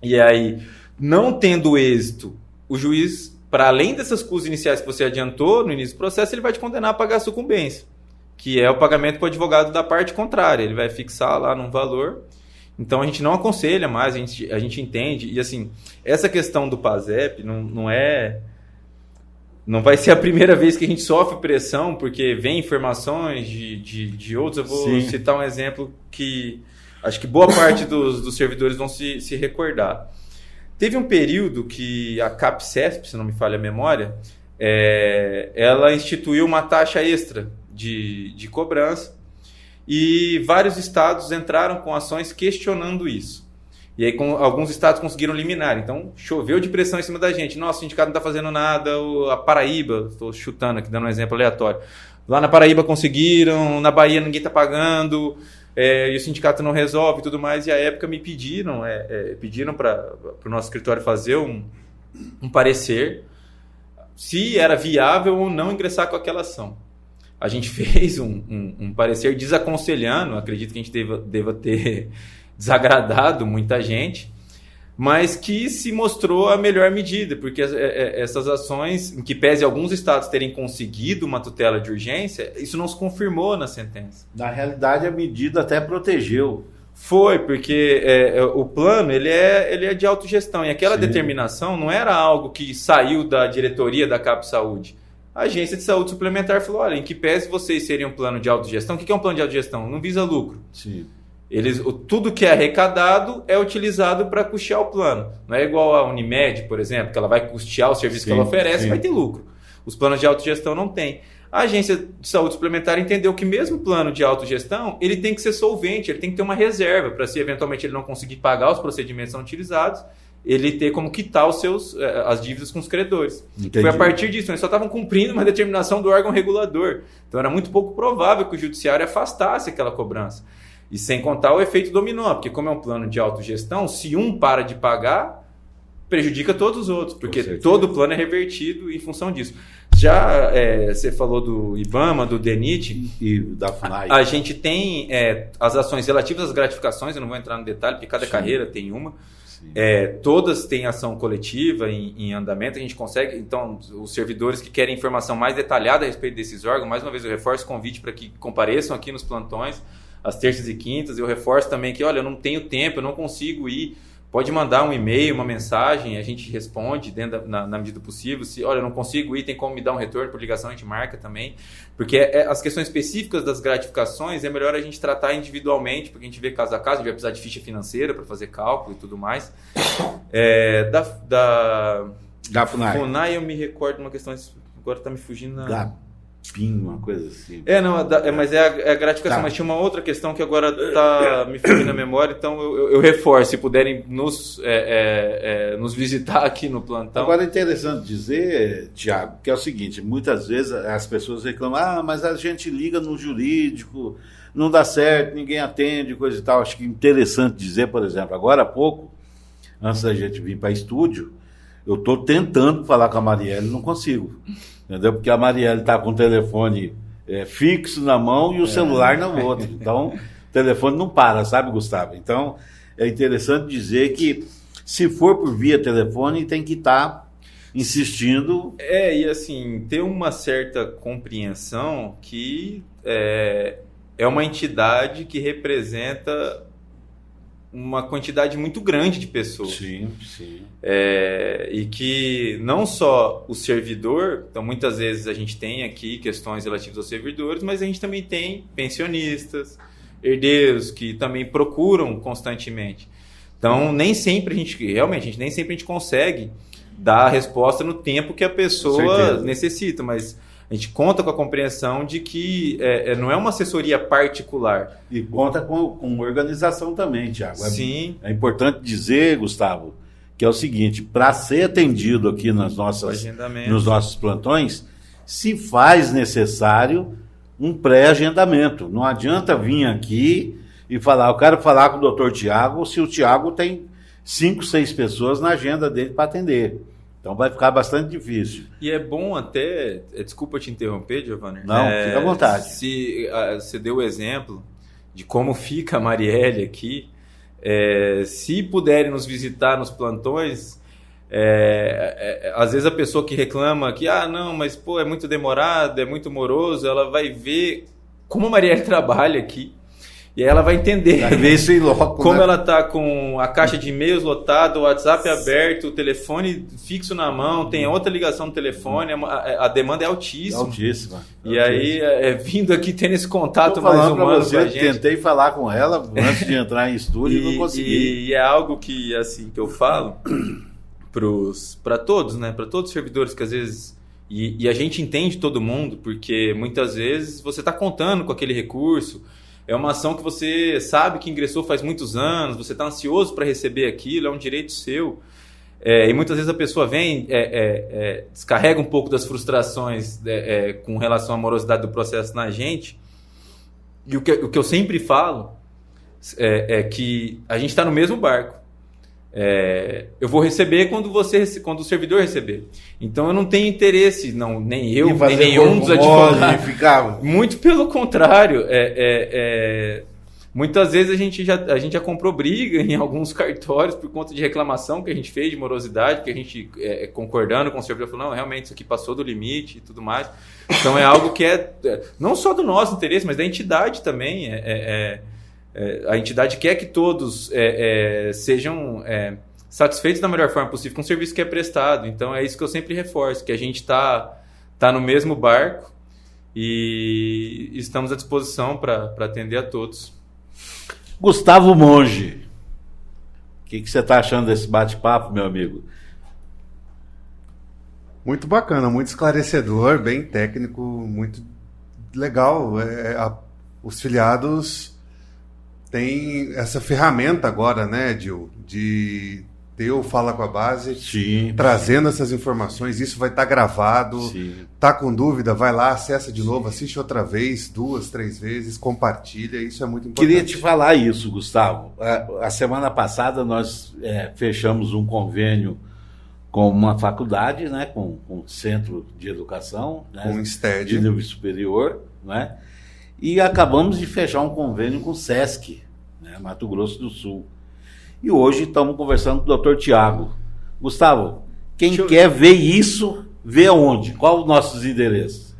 E aí... Não tendo êxito, o juiz, para além dessas custas iniciais que você adiantou no início do processo, ele vai te condenar a pagar a sucumbência, que é o pagamento para o advogado da parte contrária. Ele vai fixar lá num valor. Então, a gente não aconselha mais, a gente entende. E, assim, essa questão do PASEP não vai ser a primeira vez que a gente sofre pressão, porque vem informações de outros. Eu vou citar um exemplo que acho que boa parte dos servidores vão se recordar. Teve um período que a CAPCESP, se não me falha a memória, ela instituiu uma taxa extra de cobrança e vários estados entraram com ações questionando isso. E aí alguns estados conseguiram liminar. Então, choveu de pressão em cima da gente. Nossa, o sindicato não está fazendo nada. A Paraíba, estou chutando aqui, dando um exemplo aleatório. Lá na Paraíba conseguiram, na Bahia ninguém está pagando, e o sindicato não resolve e tudo mais. E à época me pediram para o nosso escritório fazer um parecer se era viável ou não ingressar com aquela ação. A gente fez um parecer desaconselhando, acredito que a gente deva ter desagradado muita gente, mas que se mostrou a melhor medida, porque essas ações, em que pese alguns estados terem conseguido uma tutela de urgência, isso não se confirmou na sentença. Na realidade, a medida até protegeu. Foi, porque o plano ele é de autogestão, e aquela determinação não era algo que saiu da diretoria da CAP Saúde. A Agência de Saúde Suplementar falou, olha, em que pese vocês serem um plano de autogestão, o que é um plano de autogestão? Não visa lucro. Sim. Tudo que é arrecadado é utilizado para custear o plano. Não é igual a Unimed, por exemplo, que ela vai custear o serviço que ela oferece e vai ter lucro. Os planos de autogestão não têm. A Agência de Saúde Suplementar entendeu que mesmo plano de autogestão, ele tem que ser solvente, ele tem que ter uma reserva para se eventualmente ele não conseguir pagar os procedimentos que são utilizados, ele ter como quitar as dívidas com os credores. Entendi. Foi a partir disso, eles só estavam cumprindo uma determinação do órgão regulador. Então era muito pouco provável que o judiciário afastasse aquela cobrança. E sem contar o efeito dominó, porque como é um plano de autogestão, se um para de pagar, prejudica todos os outros, porque todo o plano é revertido em função disso. Já você falou do IBAMA, do DENIT e da FUNAI. A gente tem as ações relativas às gratificações, eu não vou entrar no detalhe, porque cada carreira tem uma. Todas têm ação coletiva em andamento, a gente consegue, então os servidores que querem informação mais detalhada a respeito desses órgãos, mais uma vez eu reforço o convite para que compareçam aqui nos plantões, às terças e quintas. Eu reforço também que, olha, eu não tenho tempo, eu não consigo ir, pode mandar um e-mail, uma mensagem, a gente responde na medida possível. Se, olha, eu não consigo ir, tem como me dar um retorno por ligação, a gente marca também, porque as questões específicas das gratificações é melhor a gente tratar individualmente, porque a gente vê caso a caso, a gente vai precisar de ficha financeira para fazer cálculo e tudo mais. Da FUNAI. FUNAI eu me recordo de uma questão, agora está me fugindo uma coisa assim. Mas é a gratificação, mas tinha uma outra questão que agora está me fugindo na memória, então eu reforço, se puderem nos visitar aqui no plantão. Agora é interessante dizer, Tiago, que é o seguinte, muitas vezes as pessoas reclamam, mas a gente liga no jurídico, não dá certo, ninguém atende, coisa e tal. Acho que é interessante dizer, por exemplo, agora há pouco, antes da gente vir para estúdio, eu estou tentando falar com a Marielle, não consigo. Entendeu? Porque a Marielle está com o telefone fixo na mão e o celular no outro. Então, o telefone não para, sabe, Gustavo? Então, é interessante dizer que, se for por via telefone, tem que estar insistindo. E assim, ter uma certa compreensão que é uma entidade que representa uma quantidade muito grande de pessoas. Sim. E que não só o servidor, então muitas vezes a gente tem aqui questões relativas aos servidores, mas a gente também tem pensionistas, herdeiros que também procuram constantemente. Então nem sempre a gente consegue dar a resposta no tempo que a pessoa necessita, mas a gente conta com a compreensão de que não é uma assessoria particular. E conta com organização também, Tiago. Sim. É importante dizer, Gustavo, que é o seguinte, para ser atendido aqui nos nossos plantões, se faz necessário um pré-agendamento. Não adianta vir aqui e falar, eu quero falar com o doutor Tiago, se o Tiago tem 5, 6 pessoas na agenda dele para atender. Então vai ficar bastante difícil. E é bom até... Desculpa te interromper, Giovanni. Não, fica à vontade. Se você deu o exemplo de como fica a Marielle aqui, se puderem nos visitar nos plantões, às vezes a pessoa que reclama que, mas é muito demorado, é muito moroso, ela vai ver como a Marielle trabalha aqui. E aí ela vai entender Vai ver isso em loco, como né? ela está com a caixa de e-mails lotada, o WhatsApp aberto, o telefone fixo na mão, tem outra ligação no telefone, a demanda é altíssima. Altíssima. E aí, vindo aqui, tendo esse contato Tô mais falando pra humano você, com a gente. tentei falar com ela antes de entrar em estúdio e não consegui. E é algo que, assim, que eu falo para todos, né? Para todos os servidores que às vezes... E a gente entende todo mundo, porque muitas vezes você está contando com aquele recurso. É uma ação que você sabe que ingressou faz muitos anos, você está ansioso para receber aquilo, é um direito seu. E muitas vezes a pessoa vem, descarrega um pouco das frustrações com relação à morosidade do processo na gente. E o que eu sempre falo é que a gente está no mesmo barco. Eu vou receber quando o servidor receber. Então eu não tenho interesse, nem eu, nem nenhum dos advogados. Muito pelo contrário. Muitas vezes a gente já comprou briga em alguns cartórios por conta de reclamação que a gente fez, de morosidade, que a gente, concordando com o servidor, falou, não, realmente isso aqui passou do limite e tudo mais. Então é algo que não só do nosso interesse, mas da entidade também. A entidade quer que todos sejam satisfeitos da melhor forma possível com o serviço que é prestado. Então é isso que eu sempre reforço, que a gente está no mesmo barco e estamos à disposição para atender a todos. Gustavo Monge, o que você está achando desse bate-papo, meu amigo? Muito bacana, muito esclarecedor, bem técnico, muito legal. Os filiados têm essa ferramenta agora, né, Gil, de ter o Fala com a Base, Sim. trazendo essas informações. Isso vai estar gravado. Sim. Tá com dúvida, vai lá, acessa de novo, assiste outra vez, 2, 3 vezes, compartilha. Isso é muito importante. Queria te falar isso, Gustavo. A semana passada nós fechamos um convênio com uma faculdade, né, com um centro de educação, né, com o STED de nível superior, né, e acabamos de fechar um convênio com o SESC, né, Mato Grosso do Sul. E hoje estamos conversando com o Dr. Tiago. Gustavo, quem quer ver isso, vê aonde? Qual os nossos endereços?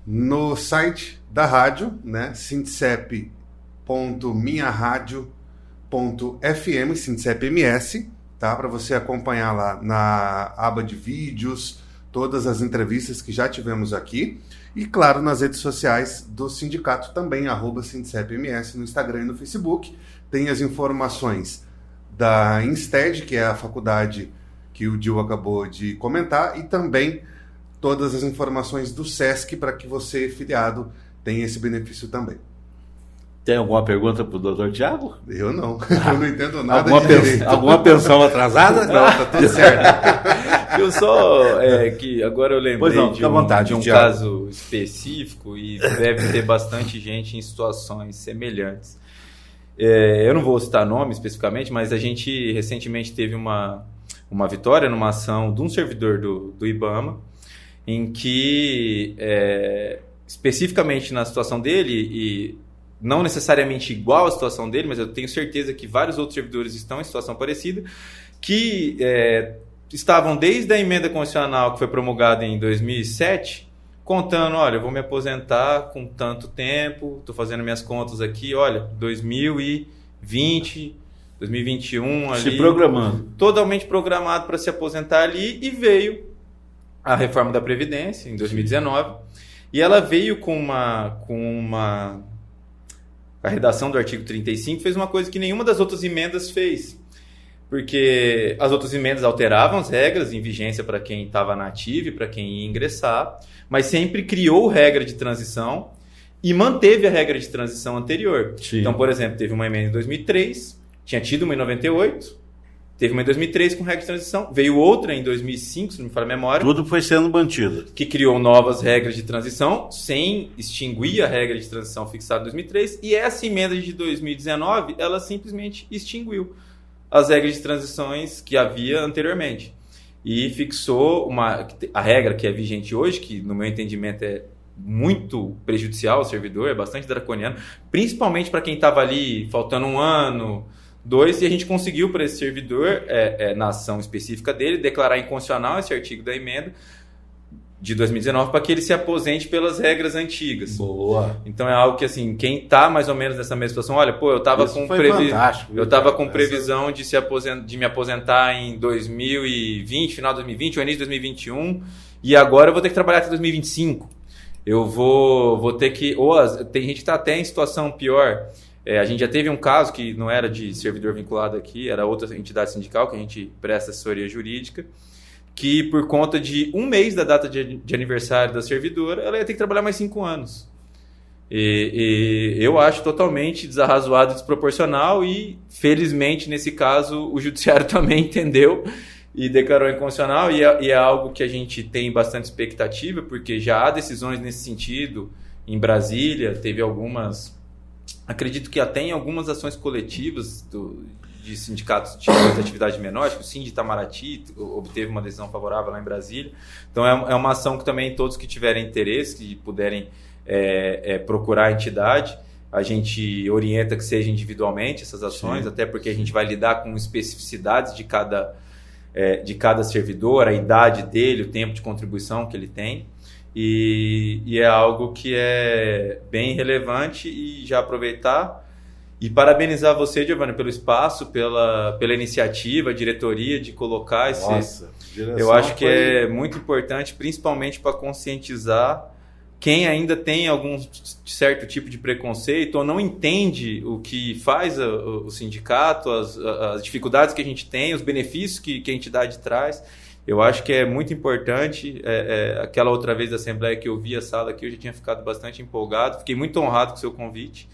No site da rádio, né, sintcep.minharadio.fm, SintCep-MS, tá? Para você acompanhar lá na aba de vídeos, todas as entrevistas que já tivemos aqui. E, claro, nas redes sociais do sindicato também, @SintCep-MS, no Instagram e no Facebook. Tem as informações da INSTED, que é a faculdade que o Gil acabou de comentar, e também todas as informações do SESC para que você, filiado, tenha esse benefício também. Tem alguma pergunta para o Dr. Tiago? Eu não. Eu não entendo nada Alguma de direito. Alguma pensão atrasada? Não, tá tudo certo. Eu só, que agora eu lembrei de um caso específico e deve ter bastante gente em situações semelhantes. Eu não vou citar nome especificamente, mas a gente recentemente teve uma vitória numa ação de um servidor do IBAMA, em que, especificamente na situação dele, e não necessariamente igual à situação dele, mas eu tenho certeza que vários outros servidores estão em situação parecida, que estavam desde a emenda constitucional que foi promulgada em 2007, contando, olha, eu vou me aposentar com tanto tempo, estou fazendo minhas contas aqui, olha, 2020, 2021 ali. Se programando. Totalmente programado para se aposentar ali, e veio a reforma da Previdência em 2019, e ela veio com a redação do artigo 35, fez uma coisa que nenhuma das outras emendas fez. Porque as outras emendas alteravam as regras em vigência para quem estava na ativa e para quem ia ingressar, mas sempre criou regra de transição e manteve a regra de transição anterior. Sim. Então, por exemplo, teve uma emenda em 2003, tinha tido uma em 98, teve uma em 2003 com regra de transição, veio outra em 2005, se não me falha a memória. Tudo foi sendo mantido. Que criou novas regras de transição, sem extinguir a regra de transição fixada em 2003, e essa emenda de 2019, ela simplesmente extinguiu as regras de transições que havia anteriormente. E fixou a regra que é vigente hoje, que no meu entendimento é muito prejudicial ao servidor, é bastante draconiano, principalmente para quem estava ali faltando 1 ano, 2, e a gente conseguiu para esse servidor, na ação específica dele, declarar inconstitucional esse artigo da emenda, de 2019 para que ele se aposente pelas regras antigas. Boa. Então é algo que, assim, quem está mais ou menos nessa mesma situação, olha, pô, eu estava com previsão de me aposentar em 2020, final de 2020 ou início de 2021, e agora eu vou ter que trabalhar até 2025. Eu vou ter que... tem gente que está até em situação pior. A gente já teve um caso que não era de servidor vinculado aqui, era outra entidade sindical que a gente presta assessoria jurídica, que por conta de um mês da data de aniversário da servidora, ela ia ter que trabalhar mais 5 anos. E eu acho totalmente desarrazoado e desproporcional e, felizmente, nesse caso, o judiciário também entendeu e declarou inconstitucional, e é algo que a gente tem bastante expectativa, porque já há decisões nesse sentido em Brasília, teve algumas, acredito que até em algumas ações coletivas de sindicatos de atividade menor, acho que o Sind Itamaraty obteve uma decisão favorável lá em Brasília. Então é uma ação que também todos que tiverem interesse, que puderem procurar a entidade, a gente orienta que seja individualmente essas ações, até porque a gente vai lidar com especificidades de cada servidor, a idade dele, o tempo de contribuição que ele tem, e é algo que é bem relevante. E já aproveitar e parabenizar você, Giovanni, pelo espaço, pela iniciativa, a diretoria de colocar esse... Nossa, eu acho que é muito importante, principalmente para conscientizar quem ainda tem algum certo tipo de preconceito ou não entende o que faz o sindicato, as dificuldades que a gente tem, os benefícios que a entidade traz. Eu acho que é muito importante. Aquela outra vez da Assembleia que eu vi a sala aqui, eu já tinha ficado bastante empolgado, fiquei muito honrado com o seu convite.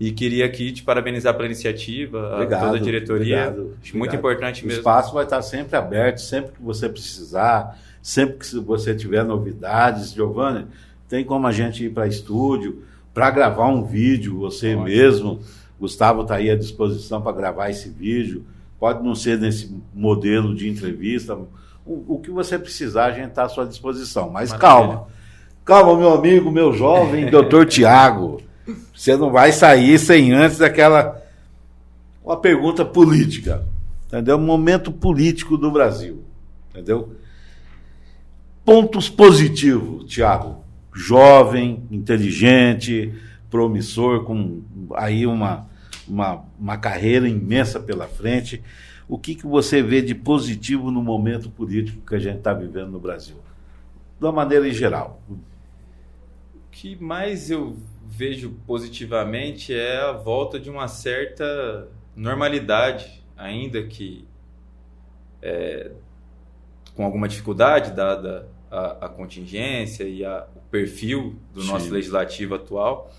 E queria aqui te parabenizar pela iniciativa, obrigado, toda a diretoria. Obrigado. Muito importante mesmo. O espaço vai estar sempre aberto, sempre que você precisar, sempre que você tiver novidades. Giovanni, tem como a gente ir para estúdio, para gravar um vídeo, você mesmo. Gustavo está aí à disposição para gravar esse vídeo. Pode não ser nesse modelo de entrevista. O que você precisar, a gente está à sua disposição. Mas maravilha. Calma, meu amigo, meu jovem, doutor Tiago. Você não vai sair sem antes uma pergunta política, entendeu? Momento político do Brasil, entendeu? Pontos positivos, Tiago. Jovem, inteligente, promissor, com aí uma carreira imensa pela frente. O que você vê de positivo no momento político que a gente está vivendo no Brasil? De uma maneira em geral. O que mais eu vejo positivamente é a volta de uma certa normalidade, ainda que com alguma dificuldade, dada a contingência e o perfil do nosso legislativo atual,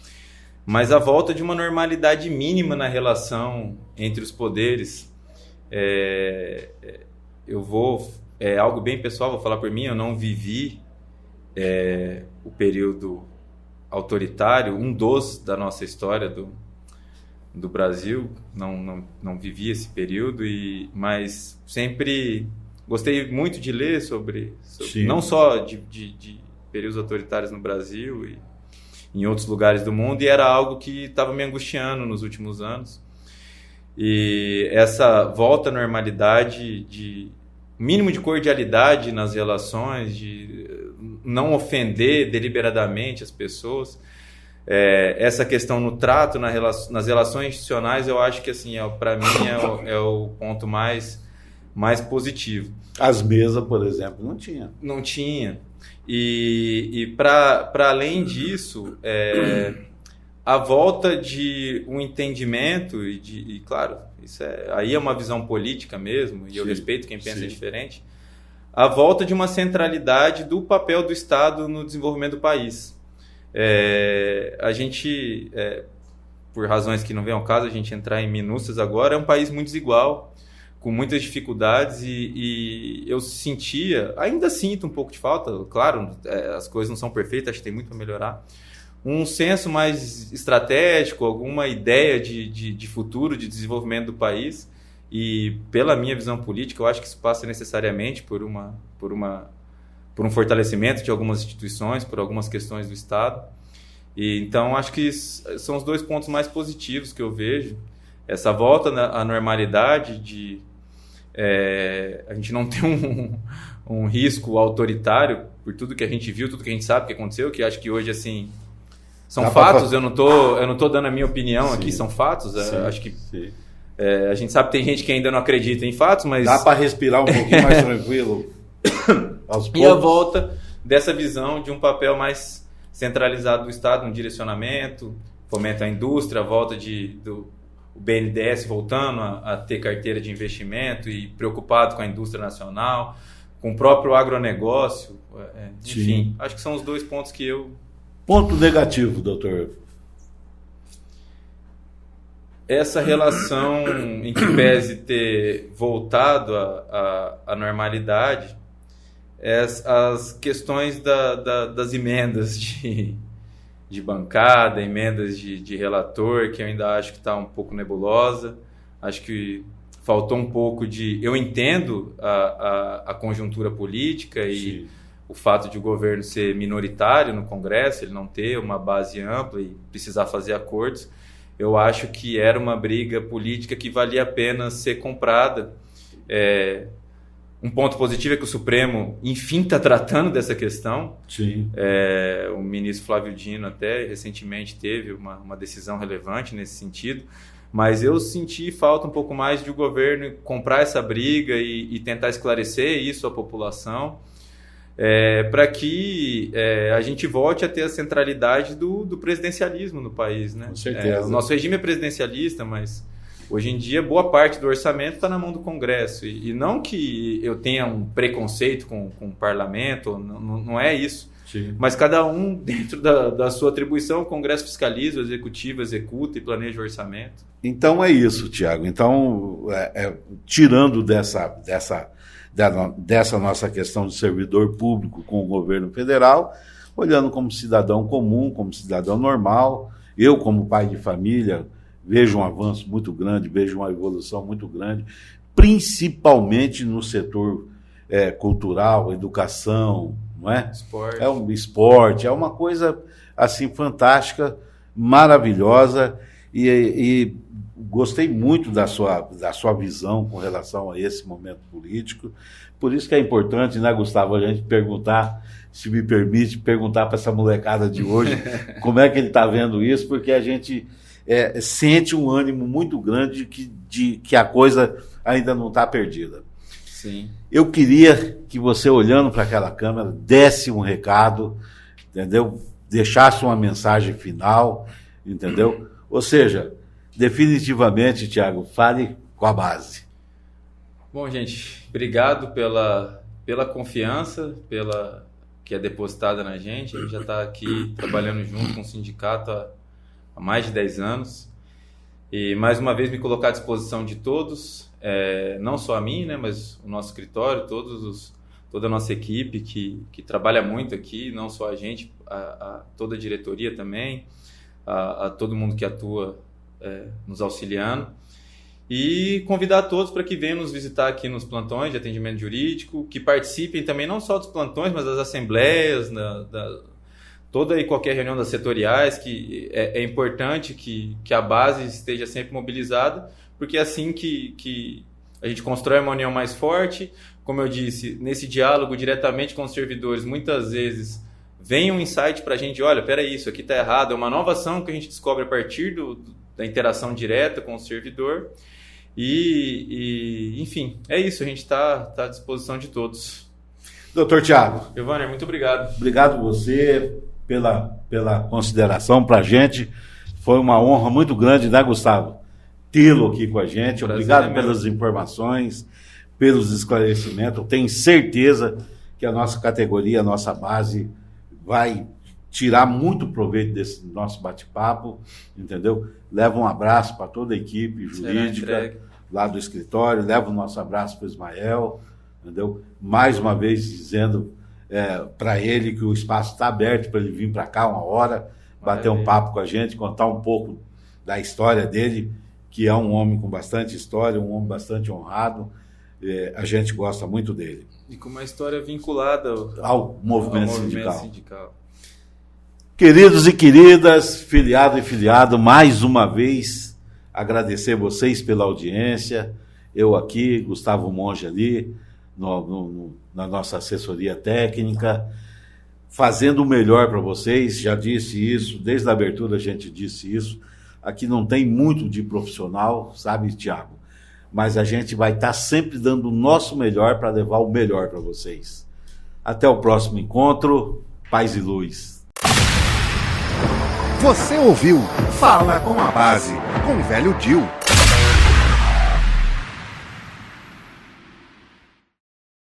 mas a volta de uma normalidade mínima na relação entre os poderes. É algo bem pessoal, vou falar por mim, eu não vivi o período autoritário, da nossa história do Brasil, não vivi esse período, mas sempre gostei muito de ler sobre não só de períodos autoritários no Brasil e em outros lugares do mundo, e era algo que estava me angustiando nos últimos anos. E essa volta à normalidade, de mínimo de cordialidade nas relações, de não ofender deliberadamente as pessoas, essa questão no trato, nas relações institucionais, eu acho que, assim, para mim é o ponto mais positivo. As mesas, por exemplo, não tinha. Não tinha. E para além disso, a volta de um entendimento e claro, isso aí é uma visão política mesmo, e eu respeito quem pensa diferente, a volta de uma centralidade do papel do Estado no desenvolvimento do país. A gente, por razões que não vem ao caso a gente entrar em minúcias agora, é um país muito desigual, com muitas dificuldades, e eu ainda sinto um pouco de falta, claro, as coisas não são perfeitas, acho que tem muito para melhorar, um senso mais estratégico, alguma ideia de futuro, de desenvolvimento do país. E pela minha visão política, eu acho que isso passa necessariamente por um fortalecimento de algumas instituições, por algumas questões do Estado. E então acho que são os 2 pontos mais positivos que eu vejo. Essa volta à normalidade a gente não tem um risco autoritário por tudo que a gente viu, tudo que a gente sabe que aconteceu, que acho que hoje, assim, são fatos, eu não tô dando a minha opinião aqui, são fatos, acho que a gente sabe que tem gente que ainda não acredita em fatos, mas... Dá para respirar um pouquinho mais tranquilo aos poucos. E a volta dessa visão de um papel mais centralizado do Estado, um direcionamento, fomento à indústria, a volta do BNDES voltando a ter carteira de investimento e preocupado com a indústria nacional, com o próprio agronegócio, enfim, acho que são os 2 pontos que eu... Ponto negativo, doutor? Essa relação em que pese ter voltado à normalidade, as questões das emendas de bancada, emendas de relator, que eu ainda acho que está um pouco nebulosa. Acho que faltou um pouco de... Eu entendo a conjuntura política e o fato de o governo ser minoritário no Congresso, ele não ter uma base ampla e precisar fazer acordos. Eu acho que era uma briga política que valia a pena ser comprada. Um ponto positivo é que o Supremo, enfim, está tratando dessa questão. Sim. O ministro Flávio Dino até recentemente teve uma decisão relevante nesse sentido, mas eu senti falta um pouco mais de o governo comprar essa briga e tentar esclarecer isso à população, para que a gente volte a ter a centralidade do presidencialismo no país, né? Com certeza. O nosso regime é presidencialista, mas hoje em dia boa parte do orçamento está na mão do Congresso, e não que eu tenha um preconceito com o parlamento, não é isso. Sim. Mas cada um, dentro da sua atribuição, o Congresso fiscaliza, o Executivo executa e planeja o orçamento. Então é isso, Tiago. Então, tirando dessa nossa questão de servidor público com o governo federal, olhando como cidadão comum, como cidadão normal, eu como pai de família vejo um avanço muito grande, vejo uma evolução muito grande, principalmente no setor cultural, educação, não é? Esporte. É um esporte, é uma coisa assim fantástica, maravilhosa, e gostei muito da sua visão com relação a esse momento político. Por isso que é importante, né, Gustavo, a gente perguntar, se me permite, perguntar para essa molecada de hoje como é que ele está vendo isso, porque a gente sente um ânimo muito grande de que a coisa ainda não está perdida. Sim. Eu queria que você, olhando para aquela câmera, desse um recado, entendeu? Deixasse uma mensagem final, entendeu? Ou seja, definitivamente, Tiago, fale com a base. Bom, gente, obrigado pela confiança, que é depositada na gente. A gente já está aqui trabalhando junto com o sindicato há mais de 10 anos. E, mais uma vez, me colocar à disposição de todos, não só a mim, né, mas o nosso escritório, toda a nossa equipe que trabalha muito aqui, não só a gente, toda a diretoria também, a todo mundo que atua nos auxiliando. E convidar todos para que venham nos visitar aqui nos plantões de atendimento jurídico, que participem também não só dos plantões, mas das assembleias, toda e qualquer reunião das setoriais, que é importante que a base esteja sempre mobilizada, porque é assim que a gente constrói uma união mais forte. Como eu disse, nesse diálogo diretamente com os servidores, muitas vezes vem um insight para a gente, olha, peraí, isso aqui está errado, é uma nova ação que a gente descobre a partir da interação direta com o servidor. Enfim, é isso, a gente está à disposição de todos. Doutor Tiago. Giovanni, muito obrigado. Obrigado você pela consideração para a gente. Foi uma honra muito grande, né, Gustavo? Tê-lo aqui com a gente. Obrigado pelas informações, pelos esclarecimentos. Eu tenho certeza que a nossa categoria, a nossa base, vai tirar muito proveito desse nosso bate-papo, entendeu? Leva um abraço para toda a equipe jurídica lá do escritório, leva o nosso abraço para o Ismael, entendeu? Mais uma vez dizendo para ele que o espaço está aberto para ele vir para cá uma hora, bater um papo com a gente, contar um pouco da história dele, que é um homem com bastante história, um homem bastante honrado. A gente gosta muito dele. E com uma história vinculada ao movimento sindical. Queridos e queridas, filiado e filiado, mais uma vez agradecer vocês pela audiência. Eu aqui, Gustavo Monge ali, na nossa assessoria técnica, fazendo o melhor para vocês. Já disse isso, desde a abertura a gente disse isso. Aqui não tem muito de profissional, sabe, Tiago? Mas a gente vai estar sempre dando o nosso melhor para levar o melhor para vocês. Até o próximo encontro. Paz e luz. Você ouviu Fala com a Base, com o Velho Dil.